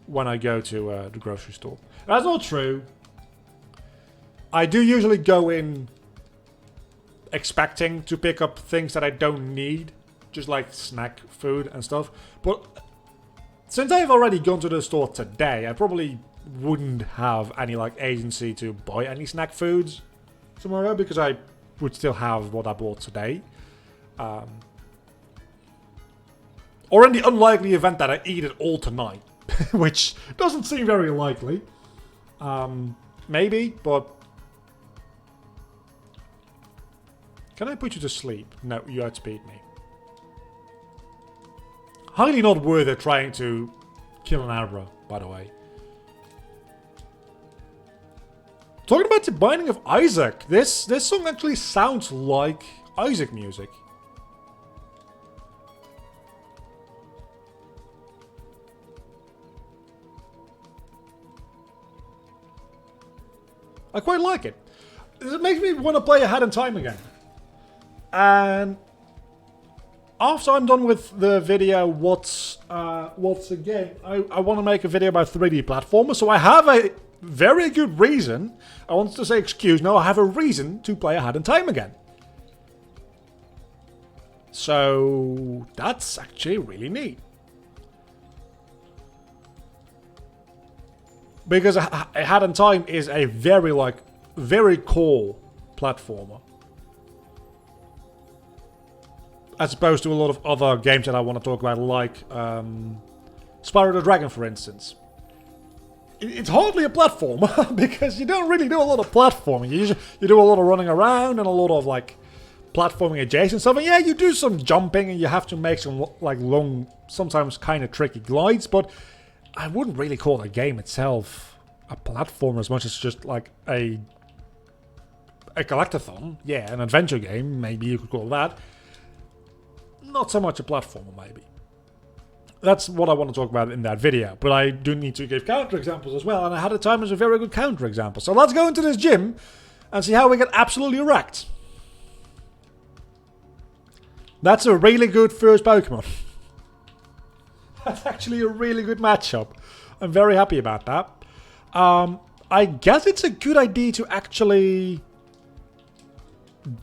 When I go to the grocery store. That's not true. I do usually go in expecting to pick up things that I don't need. Just like snack food and stuff. But since I've already gone to the store today, I probably wouldn't have any like agency to buy any snack foods tomorrow, because I would still have what I bought today. Or in the unlikely event that I eat it all tonight, which doesn't seem very likely. Maybe, but can I put you to sleep? No, you outspeed me. Highly not worth it trying to kill an Abra, by the way. Talking about the Binding of Isaac, this song actually sounds like Isaac music. I quite like it. It makes me want to play A Hat in Time again. And after I'm done with the video, what's a game, I want to make a video about 3D platformers. So I have a very good reason. I wanted to say excuse. No, I have a reason to play A Hat in Time again. So that's actually really neat. Because A Hat in Time is a very core platformer. As opposed to a lot of other games that I want to talk about, like Spyro the Dragon, for instance. It's hardly a platformer, because you don't really do a lot of platforming. You do a lot of running around and a lot of like platforming adjacent stuff. And yeah, you do some jumping and you have to make some like long, sometimes kind of tricky glides, but I wouldn't really call the game itself a platformer as much as just like a collectathon. Yeah, an adventure game, maybe you could call that. Not so much a platformer, maybe. That's what I want to talk about in that video. But I do need to give counterexamples as well, and A Hat in Time is a very good counterexample. So let's go into this gym and see how we get absolutely wrecked. That's a really good first Pokemon. That's actually a really good matchup. I'm very happy about that. I guess it's a good idea to actually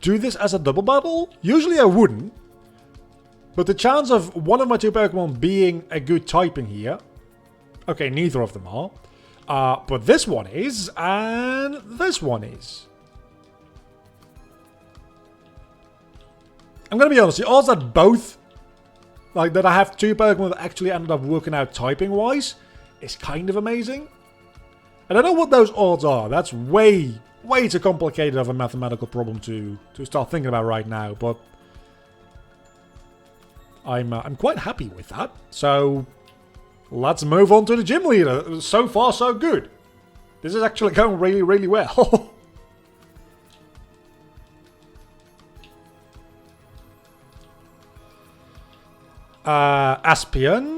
do this as a double battle. Usually I wouldn't. But the chance of one of my two Pokemon being a good typing here... Okay, neither of them are. But this one is, and this one is. I'm going to be honest, the odds that both... Like, that I have two Pokemon that actually ended up working out typing-wise is kind of amazing. I don't know what those odds are. That's way, way too complicated of a mathematical problem to start thinking about right now, but I'm quite happy with that. So let's move on to the gym leader. So far, so good. This is actually going really, really well. Aspion,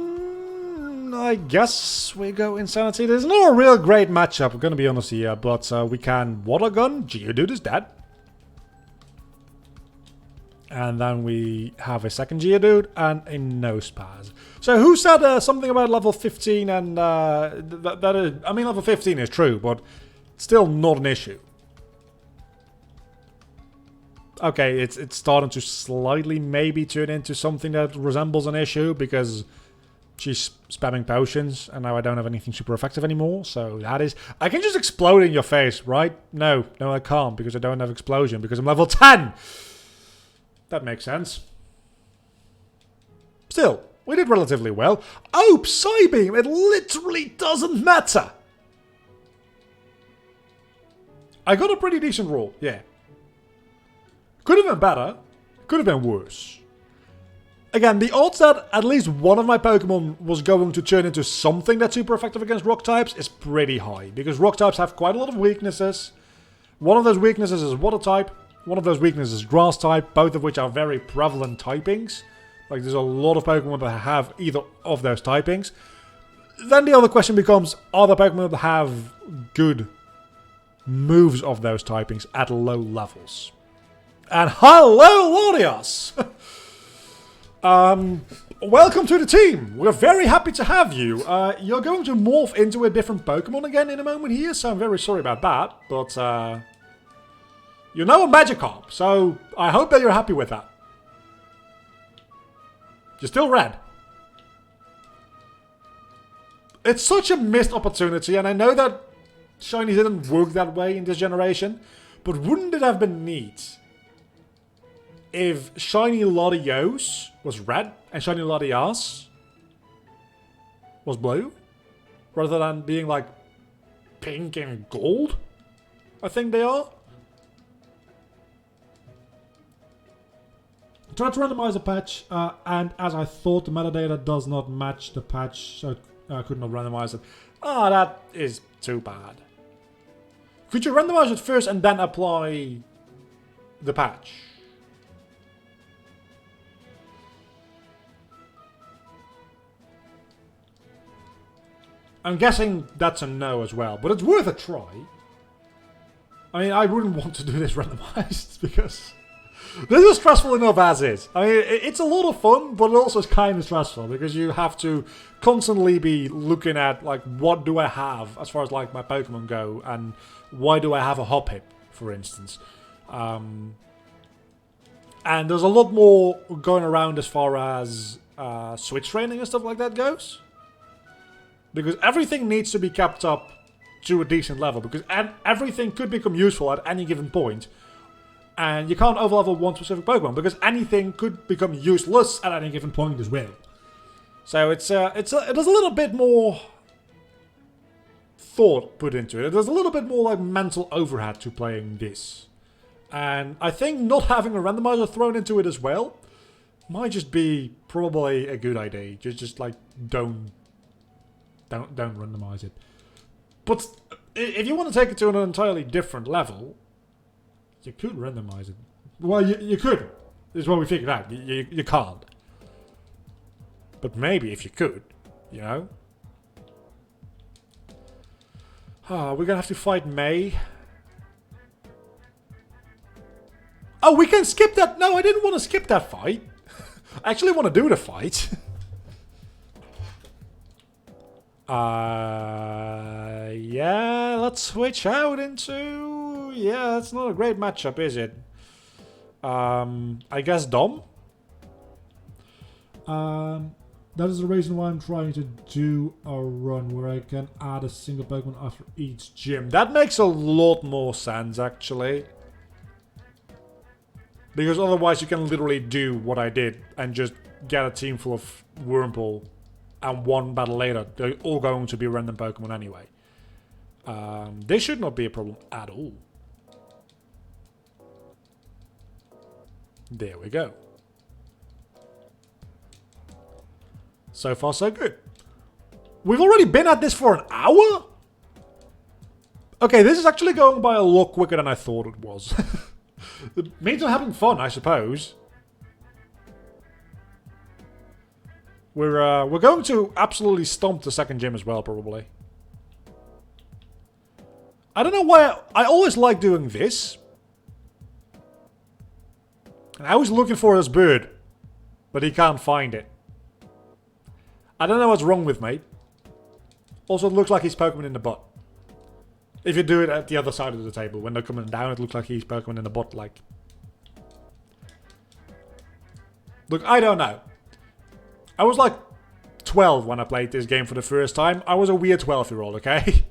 I guess we go Insanity. There's not a real great matchup, I'm gonna be honest here, but we can Water Gun, Geodude is dead. And then we have a second Geodude and a Nosepass. So who said something about level 15 and that is, I mean level 15 is true, but still not an issue. Okay, it's starting to slightly maybe turn into something that resembles an issue because she's spamming potions and now I don't have anything super effective anymore. So that is... I can just explode in your face, right? No, I can't because I don't have explosion because I'm level 10. That makes sense. Still, we did relatively well. Oh, Psybeam! It literally doesn't matter! I got a pretty decent roll, yeah. Could have been better. Could have been worse. Again, the odds that at least one of my Pokemon was going to turn into something that's super effective against rock types is pretty high. Because rock types have quite a lot of weaknesses. One of those weaknesses is water type. One of those weaknesses is grass type. Both of which are very prevalent typings. Like there's a lot of Pokemon that have either of those typings. Then the other question becomes, are the Pokemon that have good moves of those typings at low levels? And hello, Larios! Welcome to the team! We're very happy to have you. You're going to morph into a different Pokemon again in a moment here, so I'm very sorry about that. But, you're now a Magikarp, so I hope that you're happy with that. You're still red. It's such a missed opportunity, and I know that Shiny didn't work that way in this generation, but wouldn't it have been neat if Shiny Latios was red and Shiny Latias was blue? Rather than being like pink and gold? I think they are. Try to randomize a patch, and as I thought, the metadata does not match the patch, so I could not randomize it. Ah, that is too bad. Could you randomize it first and then apply the patch? I'm guessing that's a no as well, but it's worth a try. I mean, I wouldn't want to do this randomized because this is stressful enough as is. I mean, it's a lot of fun, but it also is kind of stressful because you have to constantly be looking at, like, what do I have as far as, like, my Pokemon go, and why do I have a Hoppip, for instance. And there's a lot more going around as far as switch training and stuff like that goes. Because everything needs to be kept up to a decent level, because everything could become useful at any given point. And you can't overlevel one specific Pokemon, because anything could become useless at any given point as well. So there's a little bit more thought put into it. There's a little bit more like mental overhead to playing this. And I think not having a randomizer thrown into it as well might just be probably a good idea. Just like don't randomize it. But if you want to take it to an entirely different level, you could randomize it. Well, you could. This is what we figured out. You can't. But maybe if you could, you know? We're gonna have to fight May. Oh, we can skip that. No, I didn't want to skip that fight. I actually want to do the fight. Yeah, let's switch out into... Yeah, it's not a great matchup, is it? I guess Dom? That is the reason why I'm trying to do a run where I can add a single Pokemon after each gym. That makes a lot more sense, actually. Because otherwise you can literally do what I did and just get a team full of Wurmple. And one battle later, they're all going to be random Pokemon anyway. This should not be a problem at all. There we go. So far, so good. We've already been at this for an hour? Okay, this is actually going by a lot quicker than I thought it was. It means I'm having fun, I suppose. We're going to absolutely stomp the second gym as well, probably. I don't know why I always like doing this. And I was looking for this bird, but he can't find it. I don't know what's wrong with me. Also, it looks like he's Pokemon in the butt. If you do it at the other side of the table, when they're coming down, it looks like he's Pokemon in the butt, like. Look, I don't know. I was like 12 when I played this game for the first time. I was a weird 12-year-old, okay?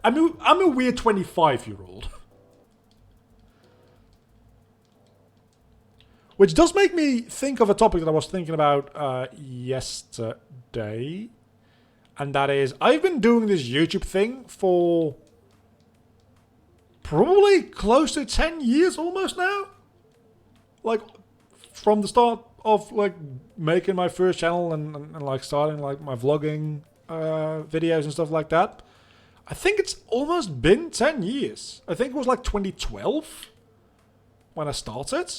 I'm a weird 25-year-old. Which does make me think of a topic that I was thinking about yesterday. And that is, I've been doing this YouTube thing for probably close to 10 years almost now. Like, from the start of like making my first channel and like starting like my vlogging videos and stuff like that. I think it's almost been 10 years. I think it was like 2012 when I started.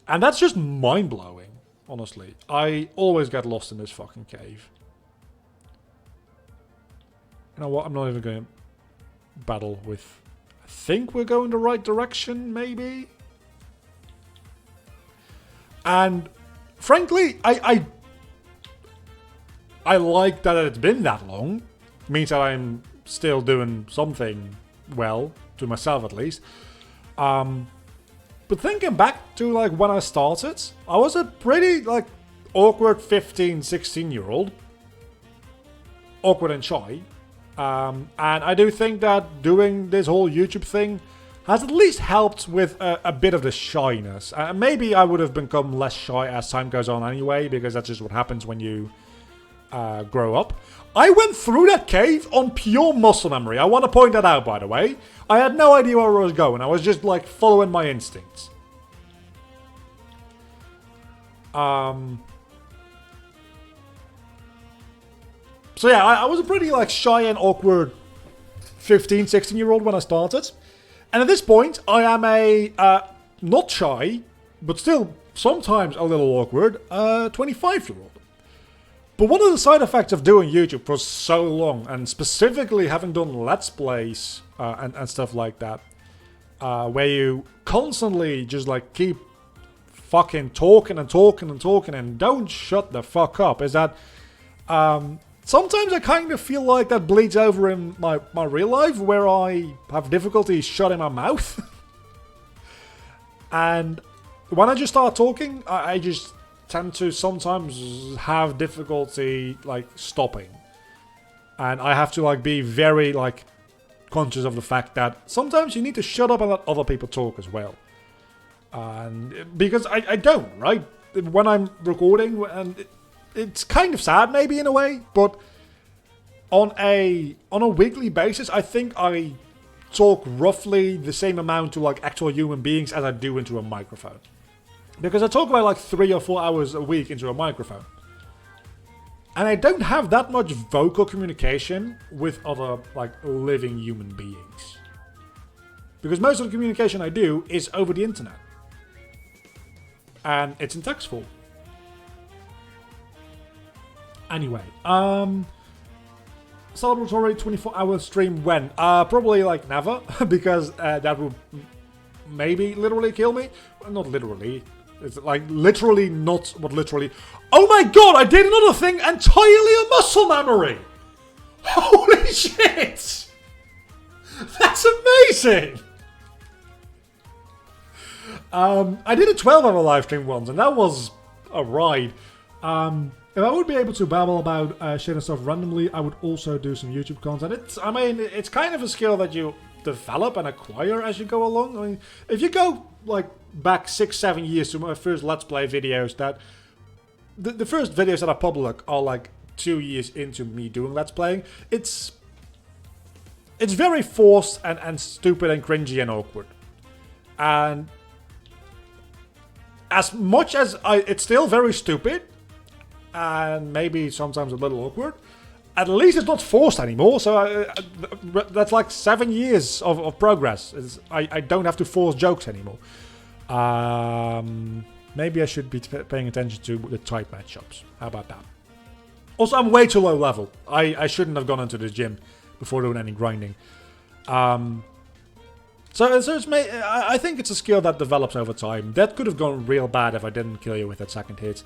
And that's just mind-blowing, honestly. I always get lost in this fucking cave. You know what? I'm not even going to battle with... I think we're going the right direction, maybe? And frankly, I like that it's been that long. It means that I'm still doing something well, to myself at least. But thinking back to like when I started, I was a pretty like awkward 15, 16-year-old. Awkward and shy. And I do think that doing this whole YouTube thing has at least helped with a bit of the shyness. Maybe I would have become less shy as time goes on anyway, because that's just what happens when you grow up. I went through that cave on pure muscle memory. I want to point that out, by the way. I had no idea where I was going. I was just like following my instincts. So yeah, I was a pretty like shy and awkward 15, 16-year-old when I started. And at this point, I am a not shy, but still sometimes a little awkward 25-year-old. But one of the side effects of doing YouTube for so long, and specifically having done Let's Plays and stuff like that, where you constantly just like keep fucking talking and talking and talking and don't shut the fuck up, is that sometimes I kind of feel like that bleeds over in my real life, where I have difficulty shutting my mouth. And when I just start talking, I just tend to sometimes have difficulty like stopping. And I have to like be very like conscious of the fact that sometimes you need to shut up and let other people talk as well. And because I don't, right? When I'm recording, and it's kind of sad maybe in a way, but on a weekly basis, I think I talk roughly the same amount to like actual human beings as I do into a microphone. Because I talk about like 3 or 4 hours a week into a microphone. And I don't have that much vocal communication with other like living human beings. Because most of the communication I do is over the internet. And it's in text form. Anyway, celebratory 24-hour stream when? Probably like never, because that would maybe literally kill me. Well, not literally. It's like literally not what literally. Oh my god, I did another thing entirely on muscle memory! Holy shit! That's amazing! I did a 12-hour live stream once, and that was a ride. If I would be able to babble about shit and stuff randomly, I would also do some YouTube content. It's kind of a skill that you develop and acquire as you go along. I mean, if you go like back 6-7 years to my first Let's Play videos, that the first videos that are public are like 2 years into me doing Let's Playing. It's very forced and stupid and cringy and awkward. And as much as it's still very stupid, and maybe sometimes a little awkward, at least it's not forced anymore. So that's like 7 years of progress. I don't have to force jokes anymore. Maybe I should be paying attention to the type matchups. How about that? Also, I'm way too low level. I shouldn't have gone into the gym before doing any grinding. So I think it's a skill that develops over time. That could have gone real bad if I didn't kill you with that second hit.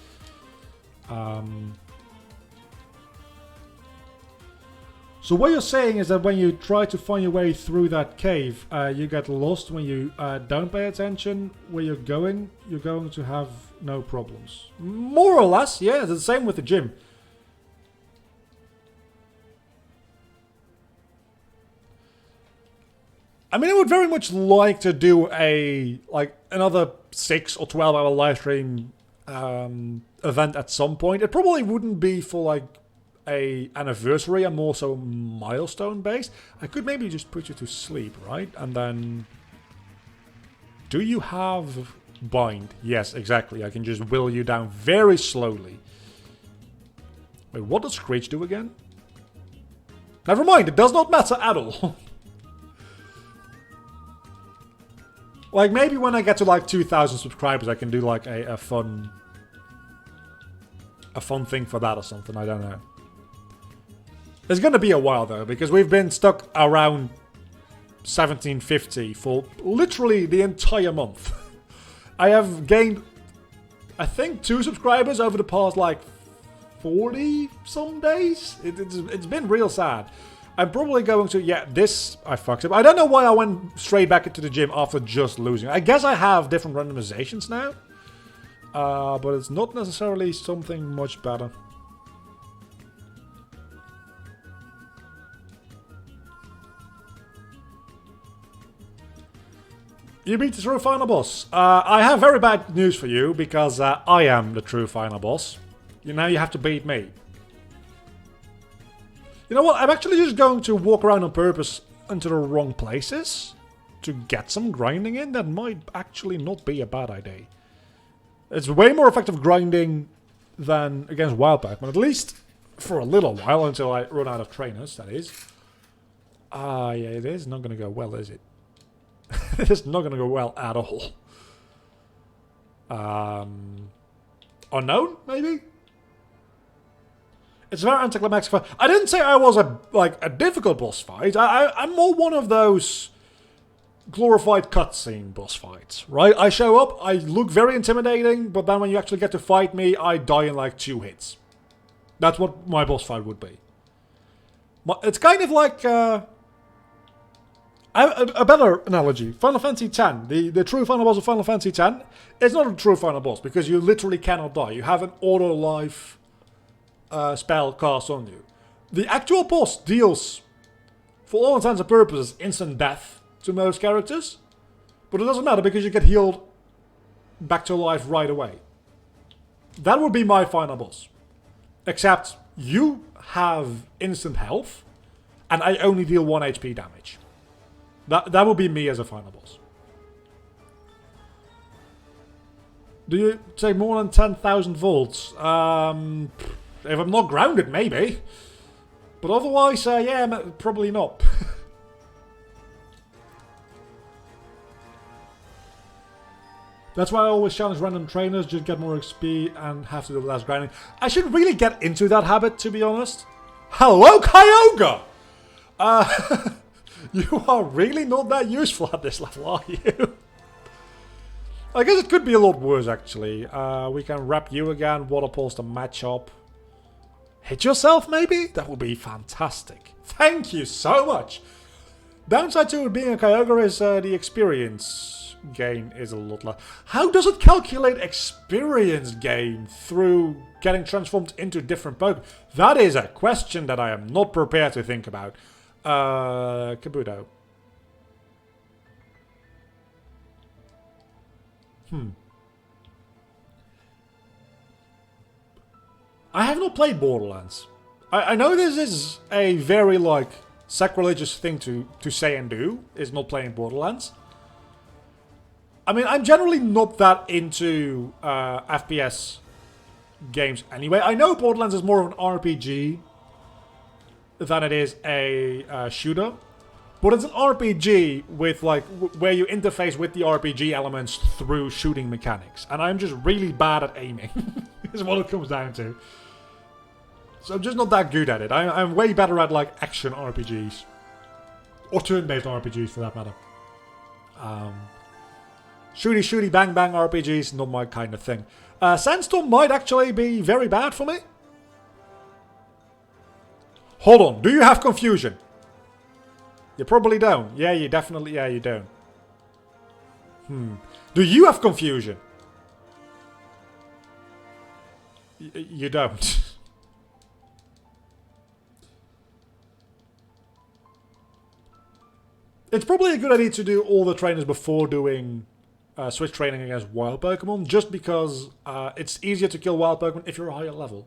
So what you're saying is that when you try to find your way through that cave, you get lost when you don't pay attention where you're going to have no problems. More or less, yeah, it's the same with the gym. I mean, I would very much like to do another 6 or 12 hour live stream event at some point. It probably wouldn't be for like a anniversary and more so milestone based. I could maybe just put you to sleep, right? And then, do you have bind? Yes, exactly. I can just will you down very slowly. Wait, what does Screech do again? Never mind, it does not matter at all. Like, maybe when I get to like 2,000 subscribers, I can do like a fun thing for that or something. I don't know. It's gonna be a while though, because we've been stuck around 1750 for literally the entire month. I have gained, I think, 2 subscribers over the past like 40 some days. It's been real sad. I'm probably going to, I fucked up. I don't know why I went straight back into the gym after just losing. I guess I have different randomizations now. But it's not necessarily something much better. You beat the true final boss. I have very bad news for you, because I am the true final boss. Now you have to beat me. You know what, I'm actually just going to walk around on purpose into the wrong places to get some grinding in. That might actually not be a bad idea. It's way more effective grinding than against Wild Pac, but at least for a little while, until I run out of trainers, that is. Yeah, it is not going to go well, is it? It is not going to go well at all. Unknown, maybe? It's very anticlimactic fight. I didn't say I was a difficult boss fight. I'm more one of those glorified cutscene boss fights, right? I show up, I look very intimidating, but then when you actually get to fight me, I die in like 2 hits. That's what my boss fight would be. It's kind of like a better analogy. Final Fantasy X, the true final boss of Final Fantasy X, it's not a true final boss because you literally cannot die. You have an auto life spell cast on you. The actual boss deals, for all intents and purposes, instant death to most characters, but it doesn't matter because you get healed back to life right away. That would be my final boss. Except you have instant health, and I only deal 1 HP damage. That would be me as a final boss. Do you take more than 10,000 volts? If I'm not grounded, maybe. But otherwise, yeah, probably not. That's why I always challenge random trainers, just get more XP and have to do less grinding. I should really get into that habit, to be honest. Hello, Kyogre! You are really not that useful at this level, are you? I guess it could be a lot worse, actually. We can wrap you again, Water Pulse to match up. Hit yourself, maybe? That would be fantastic. Thank you so much. Downside to it being a Kyogre is the experience gain is a lot less. How does it calculate experience gain through getting transformed into different Pokemon? That is a question that I am not prepared to think about. Kabuto. I have not played Borderlands. I know this is a very, sacrilegious thing to say and do, is not playing Borderlands. I mean, I'm generally not that into FPS games anyway. I know Borderlands is more of an RPG than it is a shooter. But it's an RPG with, like, where you interface with the RPG elements through shooting mechanics. And I'm just really bad at aiming, is what it comes down to. So I'm just not that good at it. I'm way better at, like, action RPGs. Or turn-based RPGs, for that matter. Shooty, bang, bang RPGs, not my kind of thing. Sandstorm might actually be very bad for me. Hold on, do you have confusion? You probably don't. Yeah, you definitely... Yeah, you don't. Do you have confusion? You don't. It's probably a good idea to do all the trainers before doing switch training against wild Pokemon, just because it's easier to kill wild Pokemon if you're a higher level.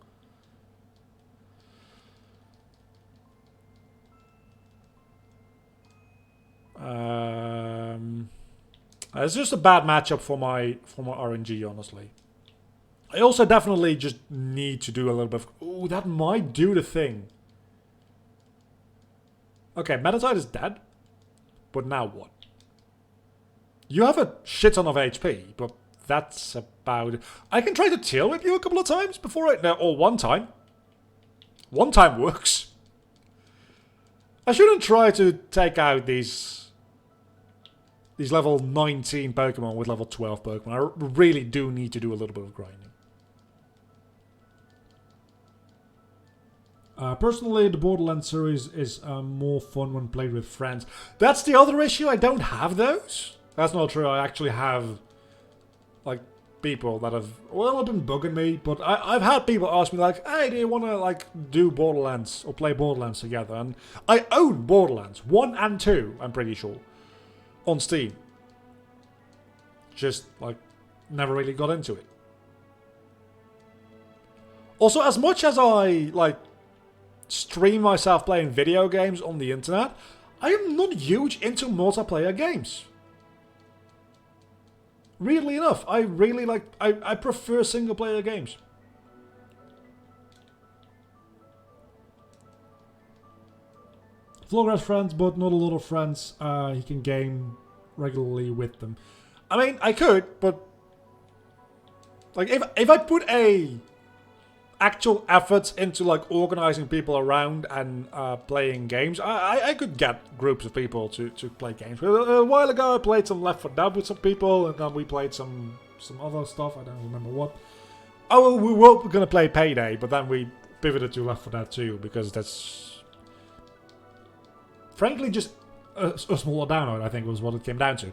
It's just a bad matchup for my RNG, honestly. I also definitely just need to do a little bit of... Ooh, that might do the thing. Okay, Meditite is dead. But now what? You have a shit ton of HP, but that's about... I can try to Tail Whip you a couple of times before I... No, or one time. One time works. I shouldn't try to take out these level 19 Pokemon with level 12 Pokemon. I really do need to do a little bit of grinding. Personally, the Borderlands series is more fun when played with friends. That's the other issue. I don't have those. That's not true. I actually have, like, people that have, well, been bugging me. But I've had people ask me, like, hey, do you want to, like, do Borderlands or play Borderlands together? And I own Borderlands 1 and 2, I'm pretty sure, on Steam. Just, like, never really got into it. Also, as much as I, like, stream myself playing video games on the internet, I am not huge into multiplayer games. Weirdly enough, I really like... I prefer single player games. Vlogger has friends, but not a lot of friends. He can game regularly with them. I mean, I could, but... Like, if I put a... actual efforts into, like, organizing people around and playing games, I could get groups of people to play games. A while ago I played some Left 4 Dead with some people, and then we played some other stuff, I don't remember what. Oh, we were going to play Payday, but then we pivoted to Left 4 Dead 2, because that's frankly just a smaller download, I think was what it came down to.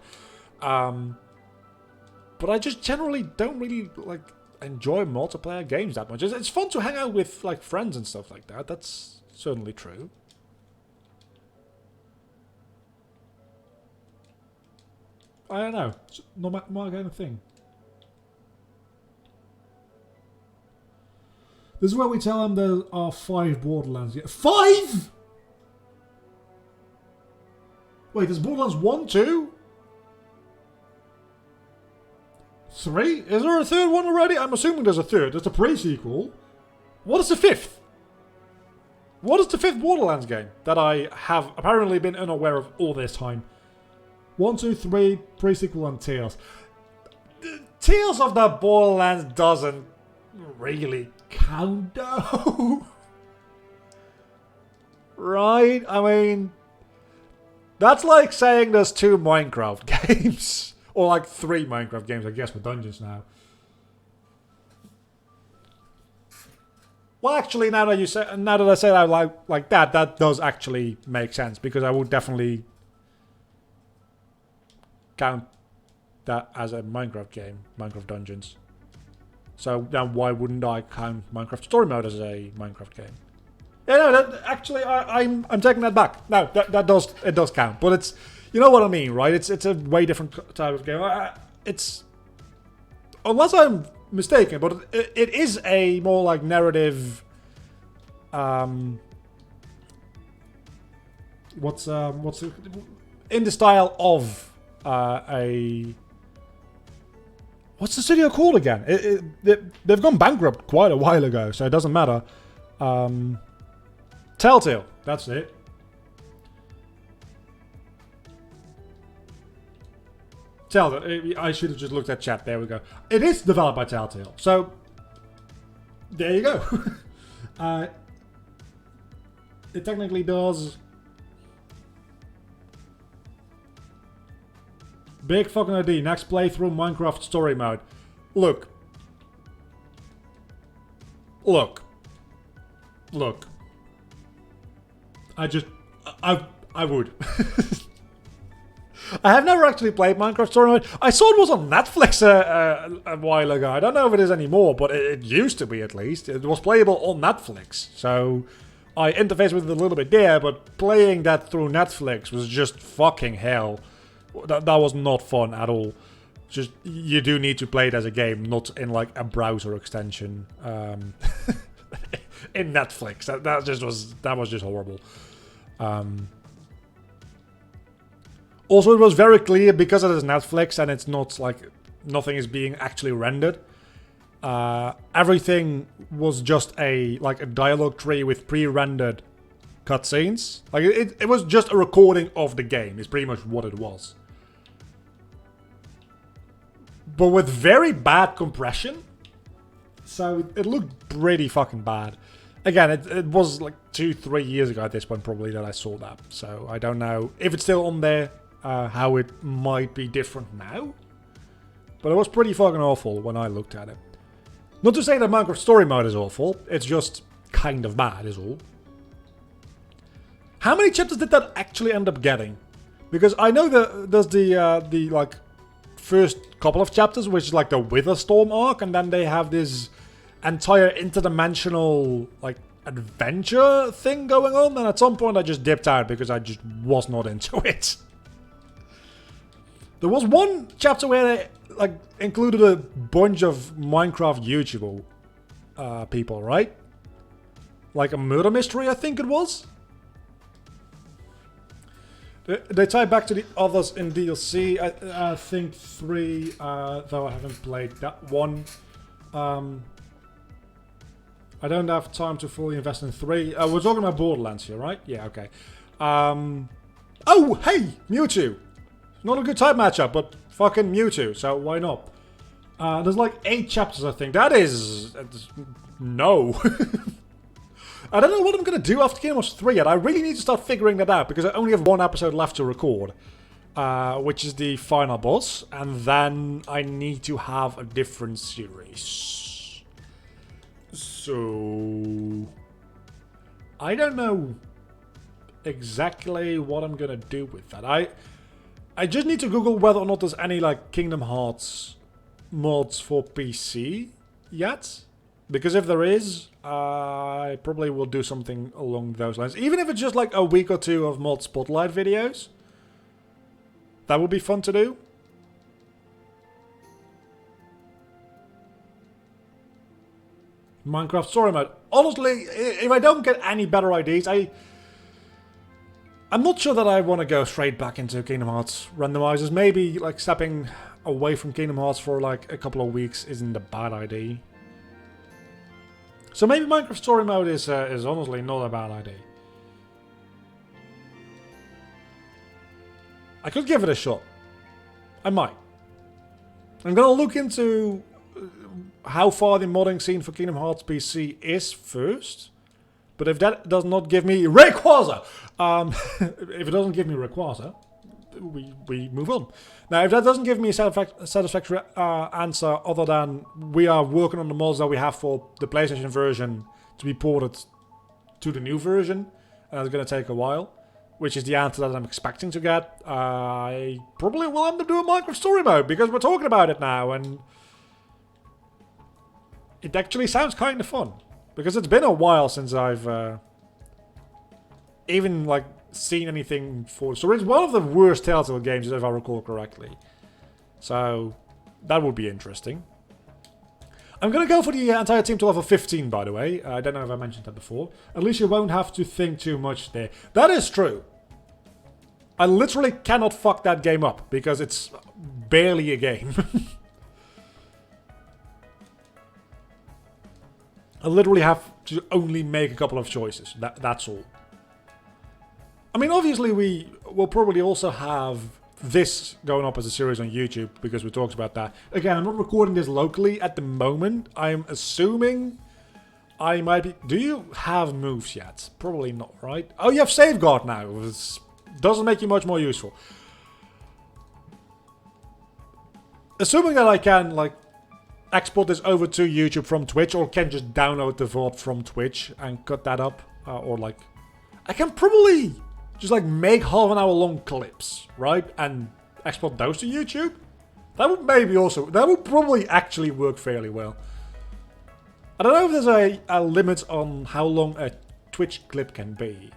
But I just generally don't really, like, enjoy multiplayer games that much. It's fun to hang out with, like, friends and stuff like that. That's certainly true. I don't know. It's not my kind of thing. This is where we tell them there are 5 Borderlands. 5?! Wait, there's Borderlands 1, 2? 3? Is there a third one already? I'm assuming there's a third. There's a pre-sequel. What is the 5th? What is the 5th Borderlands game that I have apparently been unaware of all this time? 1, 2, 3, pre-sequel and Tales. Tales of the Borderlands doesn't really count though. Right? I mean, that's like saying there's 2 Minecraft games. Or like 3 Minecraft games, I guess, with dungeons now. Well, actually, now that I say that like that, that does actually make sense, because I would definitely count that as a Minecraft game, Minecraft Dungeons. So then why wouldn't I count Minecraft Story Mode as a Minecraft game? Yeah, no, that, actually, I'm taking that back. No, that does count, but it's. You know what I mean, right? It's a way different type of game. It's, unless I'm mistaken, but it is a more like narrative. What's in the style of a What's the studio called again? They've gone bankrupt quite a while ago, so it doesn't matter. Telltale, that's it. Telltale, I should have just looked at chat, there we go. It is developed by Telltale, so there you go. It technically does. Big fucking ID, next playthrough Minecraft story mode. Look. I would. I have never actually played Minecraft story mode. I saw it was on Netflix a while ago. I don't know if it is anymore, but it used to be at least. It was playable on Netflix, so I interfaced with it a little bit there, but playing that through Netflix was just fucking hell. That was not fun at all. Just, you do need to play it as a game, not in like a browser extension. In Netflix. That was just horrible. Also, it was very clear, because it is Netflix and it's not like nothing is being actually rendered. Everything was just a dialogue tree with pre-rendered cutscenes. Like it was just a recording of the game. Is pretty much what it was. But with very bad compression. So it looked pretty fucking bad. Again, it was like 2-3 years ago at this point probably that I saw that. So I don't know if it's still on there, how it might be different now. But it was pretty fucking awful when I looked at it. Not to say that Minecraft Story Mode is awful, it's just kind of bad is all. How many chapters did that actually end up getting? Because I know that there's the like first couple of chapters, which is like the Witherstorm arc, and then they have this entire interdimensional like adventure thing going on, and at some point I just dipped out because I just was not into it. There was one chapter where they like included a bunch of Minecraft YouTube people, right? Like a murder mystery, I think it was. They tie back to the others in DLC. I think 3, though I haven't played that one. I don't have time to fully invest in 3. We're talking about Borderlands here, right? Yeah, okay. Oh, hey! Mewtwo! Not a good type matchup, but fucking Mewtwo, so why not? There's like 8 chapters, I think. That is... no. I don't know what I'm going to do after Kingdom Hearts 3 yet. I really need to start figuring that out, because I only have 1 episode left to record. Which is the final boss. And then I need to have a different series. So... I don't know exactly what I'm going to do with that. I just need to Google whether or not there's any like Kingdom Hearts mods for PC yet. Because if there is, I probably will do something along those lines. Even if it's just like a week or 2 of mod spotlight videos. That would be fun to do. Minecraft Story Mode. Honestly, if I don't get any better ideas, I'm not sure that I want to go straight back into Kingdom Hearts randomizers. Maybe like stepping away from Kingdom Hearts for like a couple of weeks isn't a bad idea. So maybe Minecraft Story Mode is honestly not a bad idea. I could give it a shot. I might. I'm gonna look into how far the modding scene for Kingdom Hearts PC is first. But if that does not give me Rayquaza, if it doesn't give me Rayquaza, we move on. Now, if that doesn't give me a satisfactory answer other than we are working on the mods that we have for the PlayStation version to be ported to the new version, and that's going to take a while, which is the answer that I'm expecting to get, I probably will end up doing Minecraft Story Mode, because we're talking about it now, and it actually sounds kind of fun. Because it's been a while since I've even like seen anything for... So it's one of the worst Telltale games, if I recall correctly. So that would be interesting. I'm going to go for the entire team to level 15, by the way. I don't know if I mentioned that before. At least you won't have to think too much there. That is true. I literally cannot fuck that game up, because it's barely a game. I literally have to only make a couple of choices. That's all. I mean, obviously we will probably also have this going up as a series on YouTube because we talked about that. Again, I'm not recording this locally at the moment. I'm assuming I might be... Do you have moves yet? Probably not, right? Oh, you have Safeguard now. It doesn't make you much more useful. Assuming that I can, like, export this over to YouTube from Twitch, or can just download the VOD from Twitch and cut that up, or like, I can probably just like make half an hour long clips, right, and export those to YouTube. That would maybe also, that would probably actually work fairly well. I don't know if there's a limit on how long a Twitch clip can be,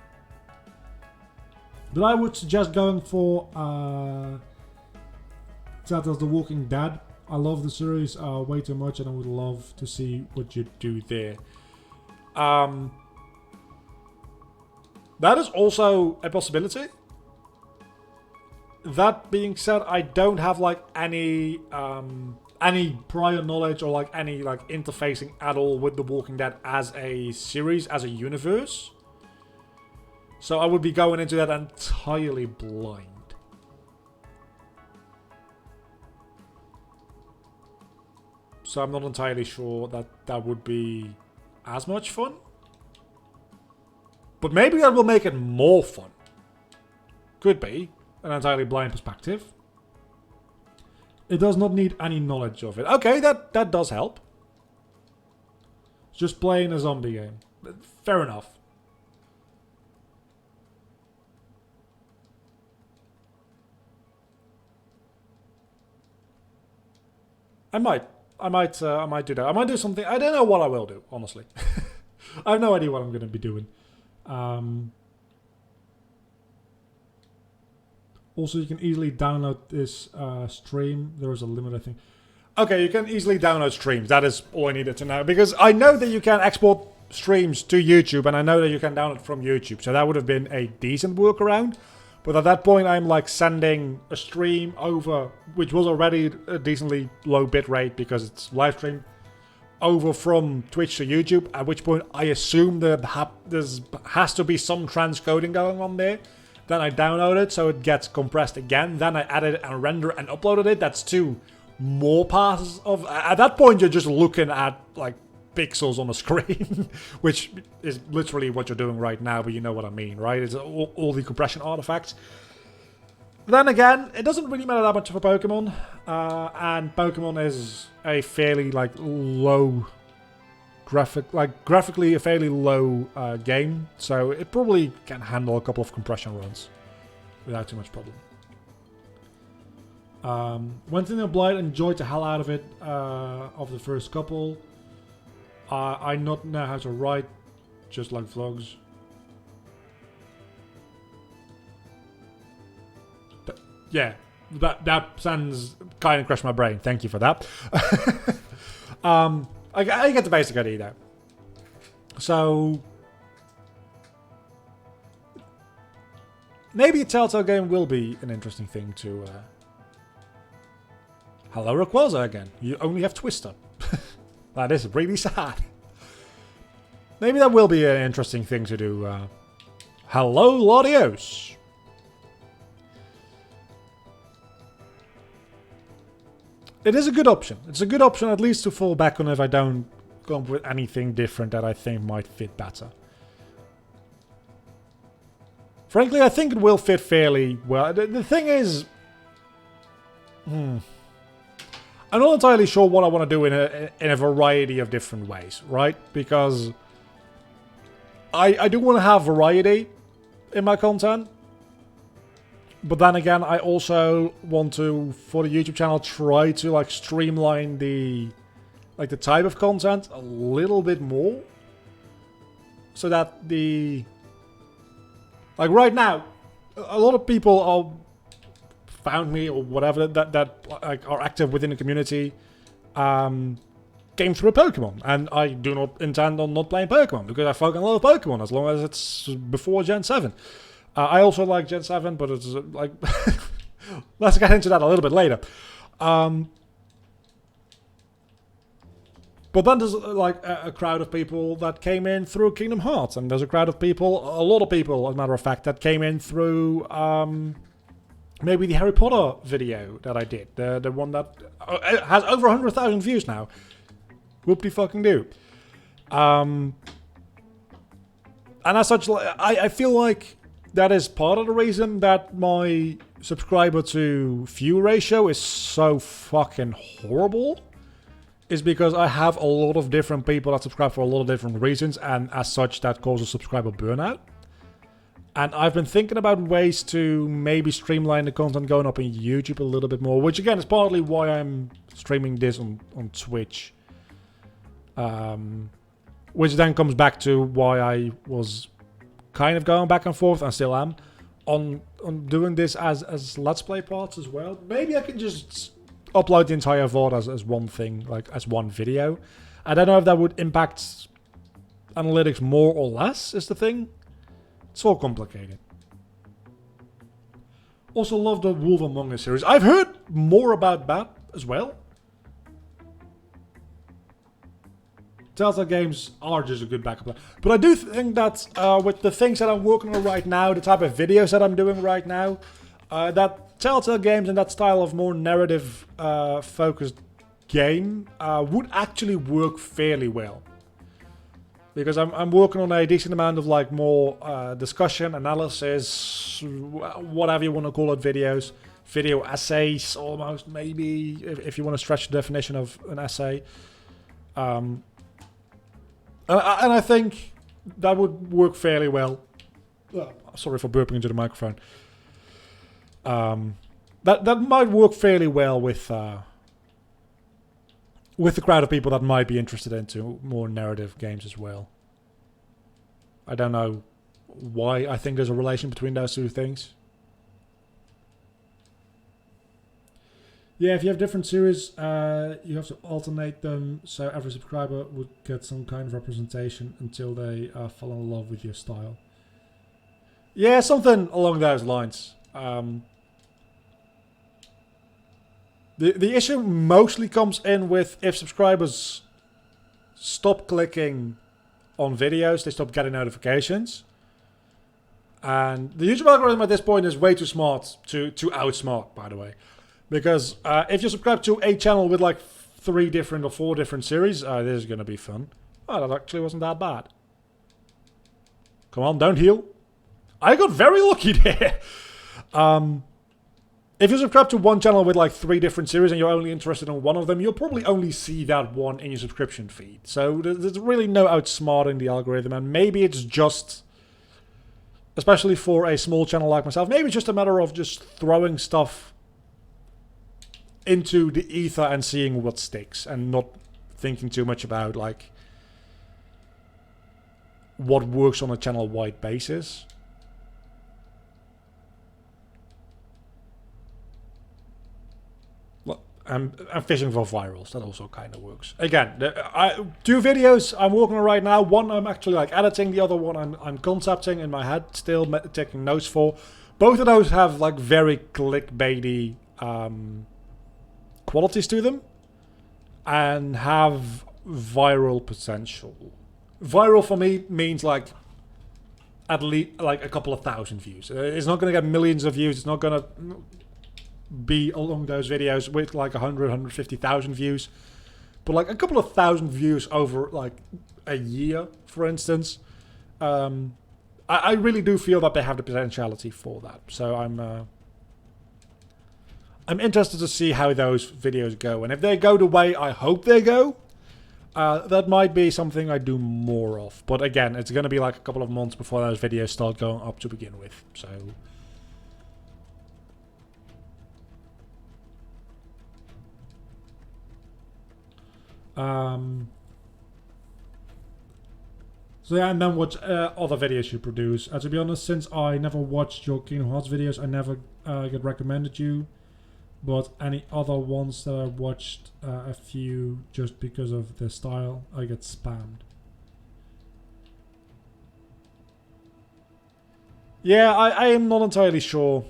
but I would suggest going for Telltale's The Walking Dead. I love the series way too much, and I would love to see what you do there. That is also a possibility. That being said, I don't have like any prior knowledge or like any like interfacing at all with The Walking Dead as a series, as a universe. So I would be going into that entirely blind. So I'm not entirely sure that that would be as much fun. But maybe that will make it more fun. Could be an entirely blind perspective. It does not need any knowledge of it. Okay, that does help. Just playing a zombie game. Fair enough. I might do that. I might do something. I don't know what I will do, honestly. I have no idea what I'm going to be doing. Also, you can easily download this stream. There is a limit, I think. Okay, you can easily download streams. That is all I needed to know. Because I know that you can export streams to YouTube, and I know that you can download from YouTube. So that would have been a decent workaround. But at that point, I'm like sending a stream over, which was already a decently low bitrate because it's live stream, over from Twitch to YouTube. At which point, I assume that there has to be some transcoding going on there. Then I download it, so it gets compressed again. Then I edit it and render and uploaded it. That's 2 more passes of. At that point, you're just looking at like pixels on the screen, which is literally what you're doing right now, but you know what I mean, right? It's all the compression artifacts. Then again, it doesn't really matter that much for Pokemon, and Pokemon is a fairly like low graphically a fairly low game, so it probably can handle a couple of compression runs without too much problem. Went in the Blight, enjoyed the hell out of it, of the first couple. I not know how to write, just like vlogs. But, yeah, that sounds kind of crushed my brain. Thank you for that. I get the basic idea though. So maybe a Telltale game will be an interesting thing to. Hello, Rayquaza again. You only have Twister. That is really sad. Maybe that will be an interesting thing to do. Hello, Latios. It is a good option. It's a good option at least to fall back on if I don't come up with anything different that I think might fit better. Frankly, I think it will fit fairly well. The thing is... I'm not entirely sure what I want to do in a variety of different ways, right? Because I do want to have variety in my content. But then again, I also want to, for the YouTube channel, try to like streamline the type of content a little bit more. So that the... Like right now, a lot of people are... found me or whatever that like, are active within the community came through Pokemon, and I do not intend on not playing Pokemon because I fucking love Pokemon as long as it's before Gen 7. I also like Gen 7, but it's like let's get into that a little bit later. But then there's like a crowd of people that came in through Kingdom Hearts, and there's a crowd of people, a lot of people, as a matter of fact, that came in through maybe the Harry Potter video that I did, the one that has over 100,000 views now. Whoop-de fucking do. And as such, I feel like that is part of the reason that my subscriber to view ratio is so fucking horrible. Is because I have a lot of different people that subscribe for a lot of different reasons, and as such that causes subscriber burnout. And I've been thinking about ways to maybe streamline the content going up in YouTube a little bit more, which again is partly why I'm streaming this on Twitch. Which then comes back to why I was kind of going back and forth, and still am, on doing this as Let's Play parts as well. Maybe I can just upload the entire VOD as one thing, like as one video. I don't know if that would impact analytics more or less, is the thing. It's all complicated. Also love the Wolf Among Us series. I've heard more about that as well. Telltale Games are just a good backup. But I do think that with the things that I'm working on right now, the type of videos that I'm doing right now, that Telltale Games and that style of more narrative focused game would actually work fairly well. Because I'm working on a decent amount of like more discussion, analysis, whatever you want to call it, videos. Video essays, almost, maybe, if you want to stretch the definition of an essay. And I think that would work fairly well. Sorry for burping into the microphone. That might work fairly well with the crowd of people that might be interested into more narrative games as well. I don't know why I think there's a relation between those two things. Yeah, if you have different series, you have to alternate them so every subscriber would get some kind of representation until they fall in love with your style. Yeah, something along those lines. The issue mostly comes in with if subscribers stop clicking on videos, they stop getting notifications. And the YouTube algorithm at this point is way too smart to outsmart, by the way. Because if you subscribe to a channel with like 3 different or 4 different series, this is going to be fun. Oh, that actually wasn't that bad. Come on, don't heal. I got very lucky there. If you subscribe to one channel with like 3 different series and you're only interested in one of them, you'll probably only see that one in your subscription feed. So there's really no outsmarting the algorithm, and maybe it's just, especially for a small channel like myself, maybe it's just a matter of just throwing stuff into the ether and seeing what sticks, and not thinking too much about like what works on a channel-wide basis. I'm fishing for virals. That also kind of works. Again, 2 videos I'm working on right now. One I'm actually like editing. The other one I'm concepting in my head, still taking notes for. Both of those have like very clickbaity qualities to them, and have viral potential. Viral for me means like at least like a couple of thousand views. It's not going to get millions of views. It's not going to be along those videos with like 100, 150,000 views, but like a couple of thousand views over like a year, for instance. I really do feel that they have the potentiality for that. So I'm interested to see how those videos go, and if they go the way I hope they go, that might be something I do more of. But again, it's going to be like a couple of months before those videos start going up to begin with. So so yeah, and then what other videos you produce. To be honest, since I never watched your Kingdom Hearts videos, I never get recommended you. But any other ones that I watched, a few, just because of the style, I get spammed. Yeah, I am not entirely sure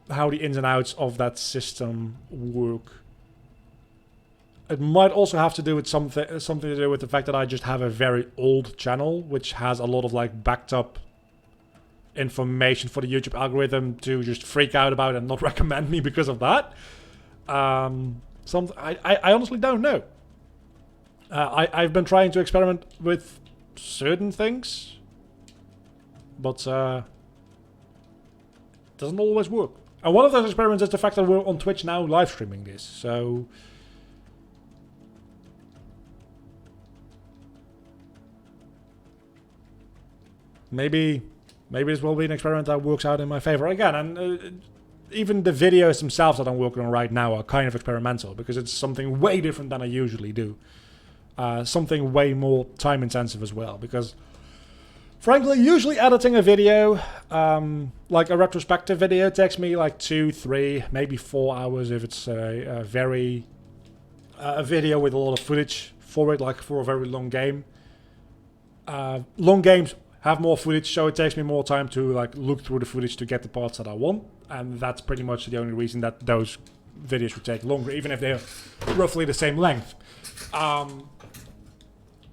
how the ins and outs of that system work. It might also have to do with something to do with the fact that I just have a very old channel, which has a lot of like backed up information for the YouTube algorithm to just freak out about and not recommend me because of that. I honestly don't know. I've been trying to experiment with certain things, but doesn't always work. And one of those experiments is the fact that we're on Twitch now live streaming this, so maybe this will be an experiment that works out in my favor again. And even the videos themselves that I'm working on right now are kind of experimental because it's something way different than I usually do. Something way more time intensive as well, because frankly, usually editing a video, like a retrospective video, takes me like 2, 3, maybe 4 hours if it's a video with a lot of footage for it, like for a very long game. Long games have more footage, so it takes me more time to like look through the footage to get the parts that I want, and that's pretty much the only reason that those videos would take longer, even if they're roughly the same length.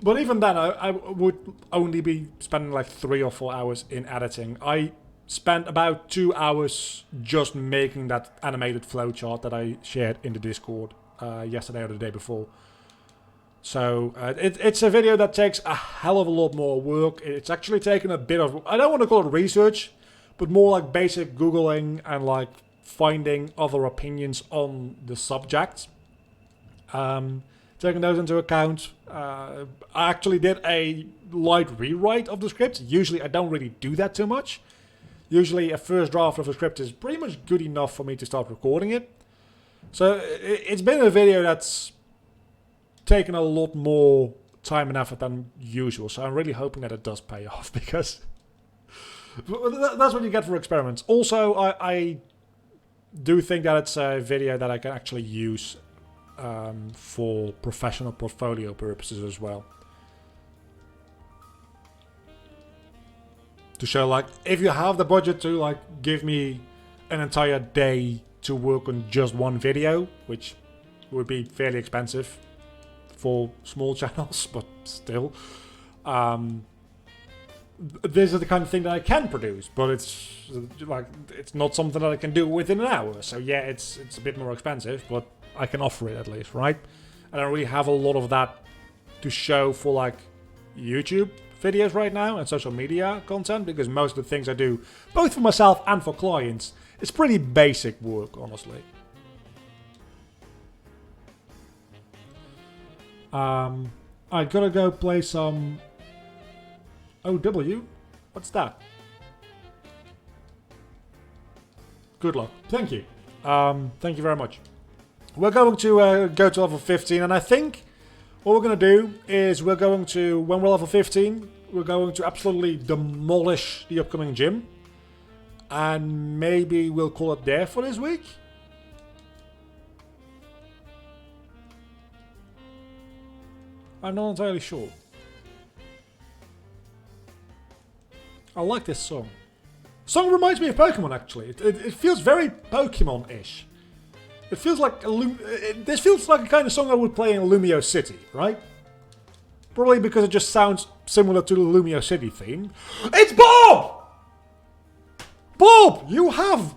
But even then, I would only be spending like 3 or 4 hours in editing. I spent about 2 hours just making that animated flowchart that I shared in the Discord yesterday or the day before. So it's a video that takes a hell of a lot more work. It's actually taken a bit of, I don't want to call it research, but more like basic Googling and like finding other opinions on the subject. Taking those into account, I actually did a light rewrite of the script. Usually I don't really do that too much. Usually a first draft of a script is pretty much good enough for me to start recording it. So it's been a video that's taken a lot more time and effort than usual. So I'm really hoping that it does pay off, because that's what you get for experiments. Also, I do think that it's a video that I can actually use for professional portfolio purposes as well. To show, like, if you have the budget to like give me an entire day to work on just one video, which would be fairly expensive for small channels, but still, this is the kind of thing that I can produce, but it's like, it's not something that I can do within an hour. So yeah, it's a bit more expensive, but I can offer it at least, right? I don't really have a lot of that to show for like YouTube videos right now and social media content, because most of the things I do, both for myself and for clients, is pretty basic work, honestly. I gotta go play some OW. What's that? Good luck. Thank you. Thank you very much. We're going to go to level 15, and I think what we're going to do is we're going to, when we're level 15, we're going to absolutely demolish the upcoming gym. And maybe we'll call it there for this week. I'm not entirely sure. I like this song. The song reminds me of Pokemon, actually. It feels very Pokemon-ish. It feels like this feels like a kind of song I would play in Lumio City, right? Probably because it just sounds similar to the Lumio City theme. It's Bob! Bob, you have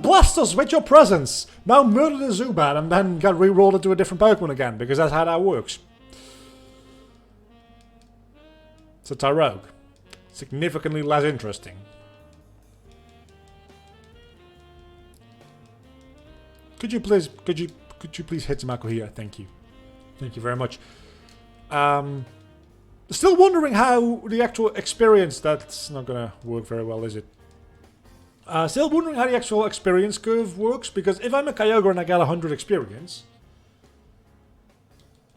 blessed us with your presence. Now murder the Zubat and then get re-rolled into a different Pokemon again, because that's how that works. It's a Tyrogue. Significantly less interesting. Could you please hit Tamako here? Thank you. Thank you very much. Still wondering how the actual experience, that's not gonna work very well, is it? Still wondering how the actual experience curve works, because if I'm a Kyogre and I get 100 experience,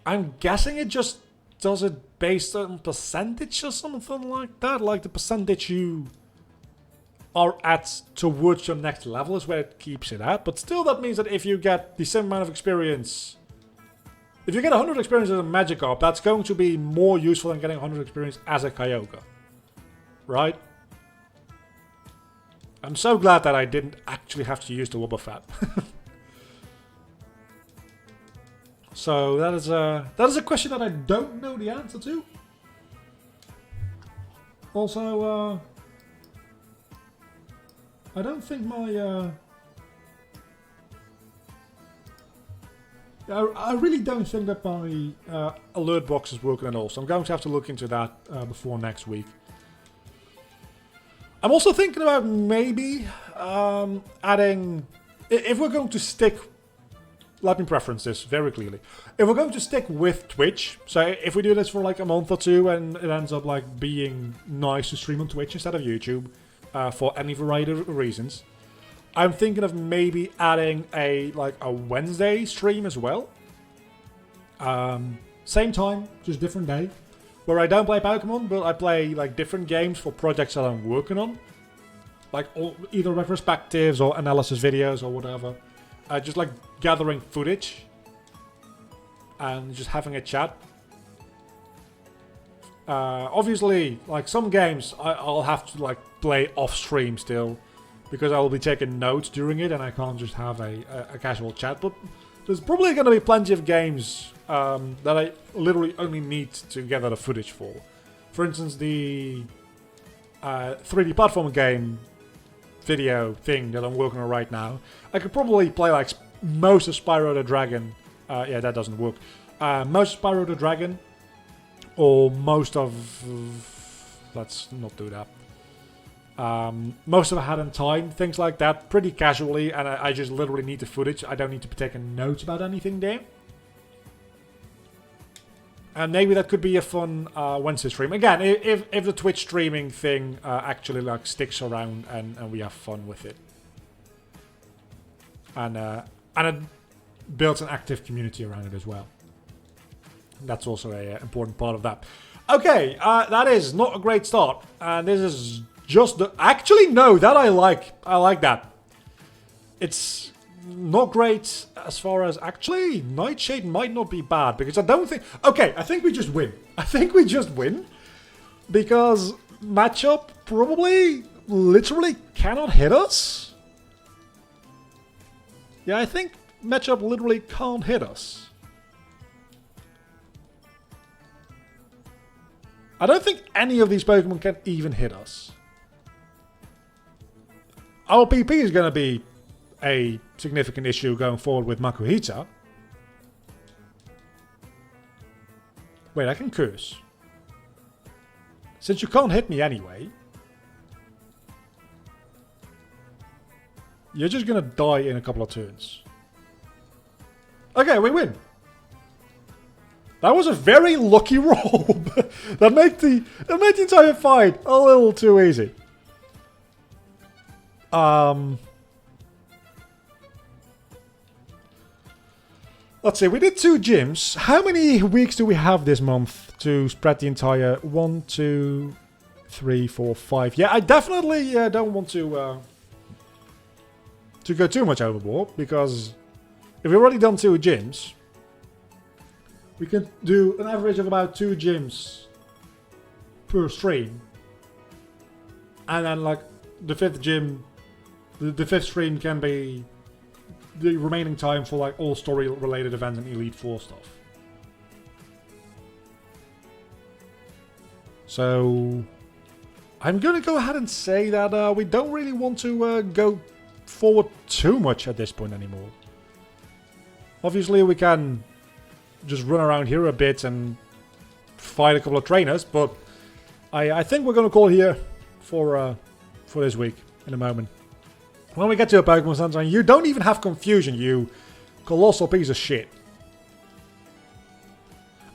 I'm guessing it just does it based on percentage or something like that, like the percentage you are at towards your next level is where it keeps it at. But still, that means that if you get the same amount of experience, if you get 100 experience as a Magikarp, that's going to be more useful than getting 100 experience as a Kyogre. Right? I'm so glad that I didn't actually have to use the Wobbuffet. So that is a question that I don't know the answer to. Also, I don't think my I really don't think that my alert box is working at all. So I'm going to have to look into that before next week. I'm also thinking about maybe adding, if we're going to stick, let me preference this very clearly. If we're going to stick with Twitch, so if we do this for like a month or two and it ends up like being nice to stream on Twitch instead of YouTube for any variety of reasons, I'm thinking of maybe adding a Wednesday stream as well. Same time, just different day. Where I don't play Pokemon, but I play like different games for projects that I'm working on. Like either retrospectives or analysis videos or whatever. Just like gathering footage. And just having a chat. Obviously, like some games I'll have to like play off stream still. Because I will be taking notes during it and I can't just have a casual chat. But there's probably going to be plenty of games that I literally only need to gather the footage for. For instance, the 3D platform game video thing that I'm working on right now. I could probably play like most of Spyro the Dragon. Yeah, that doesn't work. Most of Spyro the Dragon. Or most of... Let's not do that. Most of it had in time, things like that, pretty casually, and I just literally need the footage. I don't need to be taking notes about anything there. And maybe that could be a fun Wednesday stream. Again, if the Twitch streaming thing actually like sticks around and we have fun with it. And it builds an active community around it as well. That's also an important part of that. Okay, that is not a great start. And this is... just the... Actually, no, that I like. I like that. It's not great as far as... Actually, Nightshade might not be bad. Because I don't think... Okay, I think we just win. I think we just win. Because matchup probably literally cannot hit us. Yeah, I think matchup literally can't hit us. I don't think any of these Pokemon can even hit us. Our PP is going to be a significant issue going forward with Makuhita. Wait, I can curse. Since you can't hit me anyway, you're just going to die in a couple of turns. Okay, we win. That was a very lucky roll. that made the entire fight a little too easy. Let's see, we did 2 gyms. How many weeks do we have this month to spread the entire 1, 2, 3, 4, 5? Yeah, I definitely don't want to go too much overboard, because if we've already done 2 gyms, we can do an average of about 2 gyms per stream. And then like the 5th gym, the 5th stream can be the remaining time for like all story related events and Elite Four stuff. So I'm gonna go ahead and say that we don't really want to go forward too much at this point anymore. Obviously we can just run around here a bit and fight a couple of trainers, but I think we're gonna call it here for this week in a moment. When we get to a Pokemon Sunshine, you don't even have confusion, you colossal piece of shit.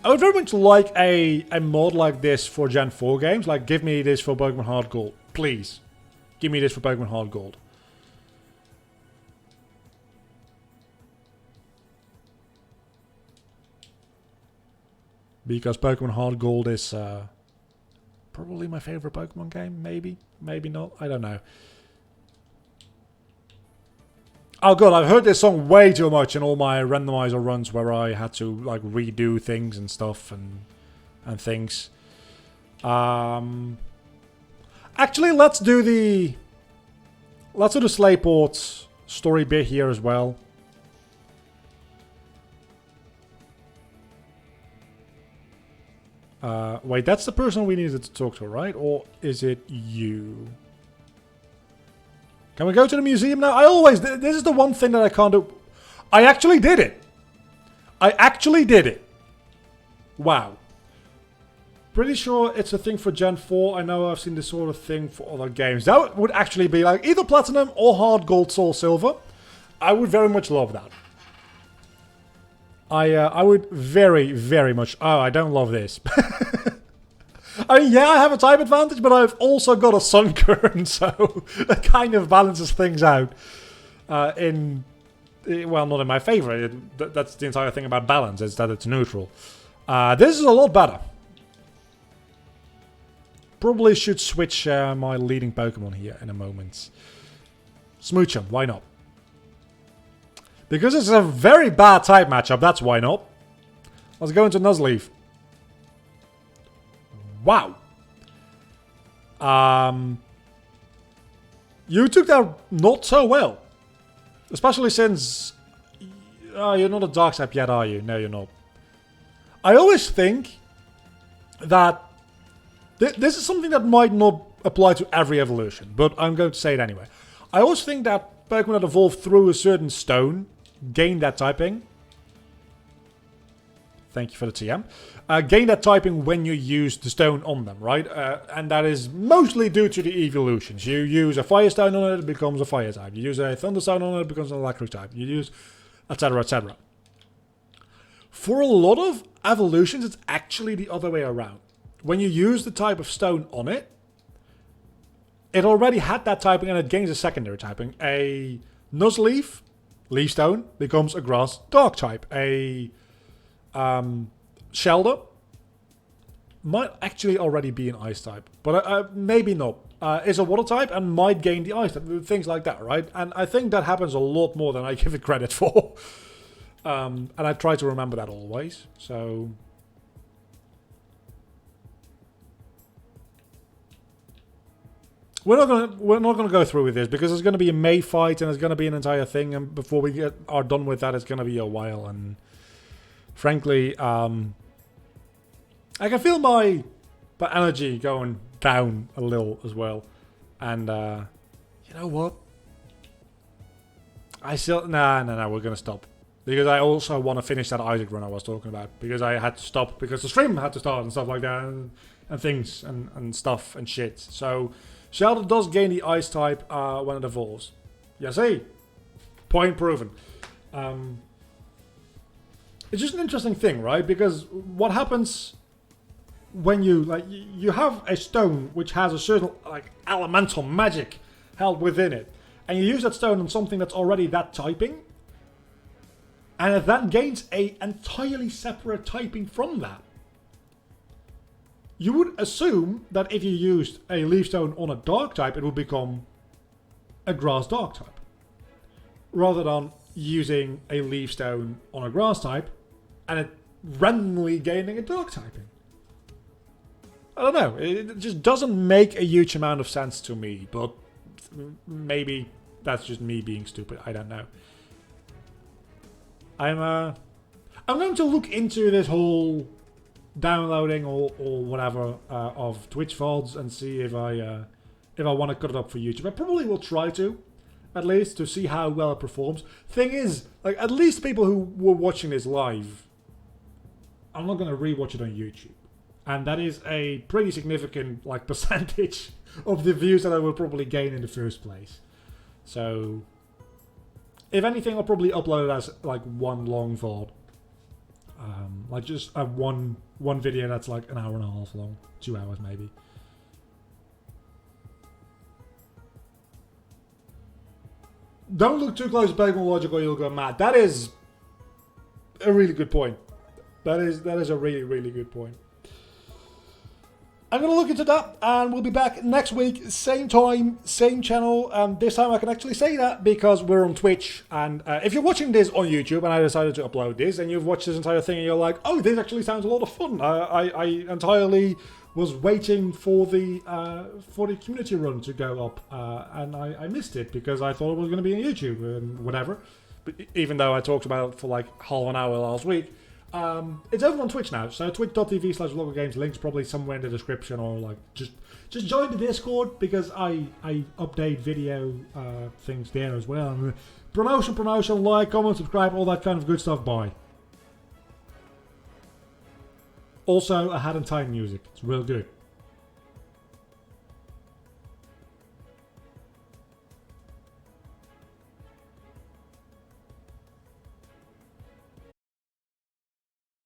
I would very much like a mod like this for Gen 4 games. Like, give me this for Pokemon Heart Gold. Please. Give me this for Pokemon Heart Gold. Because Pokemon Heart Gold is probably my favorite Pokemon game. Maybe. Maybe not. I don't know. Oh god, I've heard this song way too much in all my randomizer runs where I had to like redo things and stuff and things. Actually, let's do the Slayport story bit here as well. Wait, that's the person we needed to talk to, right? Or is it you? Can we go to the museum now? This is the one thing that I can't do. I actually did it. I actually did it. Wow. Pretty sure it's a thing for Gen 4. I know I've seen this sort of thing for other games. That would actually be like either Platinum or Hard Gold, Soul Silver. I would very much love that. I would very, very much... Oh, I don't love this. I mean, yeah, I have a type advantage, but I've also got a Sun Current, so that kind of balances things out. Well, not in my favor. That's the entire thing about balance, is that it's neutral. This is a lot better. Probably should switch my leading Pokemon here in a moment. Smoochum, why not? Because it's a very bad type matchup, that's why not. Let's go into Nuzleaf. Wow. You took that not so well. Especially since... you're not a Dark type yet, are you? No, you're not. I always think that... This is something that might not apply to every evolution, but I'm going to say it anyway. I always think that Pokemon that evolve through a certain stone gain that typing. Thank you for the TM. Gain that typing when you use the stone on them, right? And that is mostly due to the evolutions. You use a Fire Stone on it, it becomes a Fire type. You use a Thunder Stone on it, it becomes an Electric type. You use etc, etc. For a lot of evolutions, it's actually the other way around. When you use the type of stone on it, it already had that typing and it gains a secondary typing. A Nuzleaf, Leaf Stone, becomes a Grass Dark type. A Shelder might actually already be an Ice type, but maybe not. Is a Water type and might gain the Ice type. Things like that, right? And I think that happens a lot more than I give it credit for. And I try to remember that always. So... We're not gonna go through with this because there's gonna be a May fight and there's gonna be an entire thing, and before we are done with that, it's gonna be a while. And frankly, I can feel my energy going down a little as well. And you know what? I still no, we're gonna stop because I also want to finish that Isaac run I was talking about because I had to stop because the stream had to start and stuff like that and things and stuff and shit. So. Shelder does gain the Ice type when it evolves. Yeah, see? Point proven. It's just an interesting thing, right? Because what happens when you have a stone which has a certain elemental magic held within it, and you use that stone on something that's already that typing, and it then gains a entirely separate typing from that. You would assume that if you used a Leaf Stone on a Dark type, it would become a Grass Dark type. Rather than using a Leaf Stone on a Grass type and it randomly gaining a Dark typing. I don't know. It just doesn't make a huge amount of sense to me. But maybe that's just me being stupid. I don't know. I'm going to look into this whole... downloading or whatever of Twitch VODs and see if I want to cut it up for YouTube. I probably will try to, at least, to see how well it performs. Thing is, at least people who were watching this live, I'm not going to rewatch it on YouTube. And that is a pretty significant percentage of the views that I will probably gain in the first place. So, if anything, I'll probably upload it as one long VOD. Just one video that's an hour and a half long, 2 hours maybe. Don't look too close to Pokemon Logic or you'll go mad. That is a really good point. That is a really, really good point. I'm going to look into that, and we'll be back next week, same time, same channel, and this time I can actually say that because we're on Twitch, and if you're watching this on YouTube and I decided to upload this, and you've watched this entire thing and you're like, oh, this actually sounds a lot of fun. I entirely was waiting for the community run to go up, and I missed it because I thought it was going to be on YouTube and whatever. But even though I talked about it for half an hour last week, It's over on Twitch now, so twitch.tv/VloggerGames. Link's probably somewhere in the description, or like just join the Discord, because I update video things there as well. And promotion, like, comment, subscribe, all that kind of good stuff. Bye. Also, a Hat in Time music. It's real good.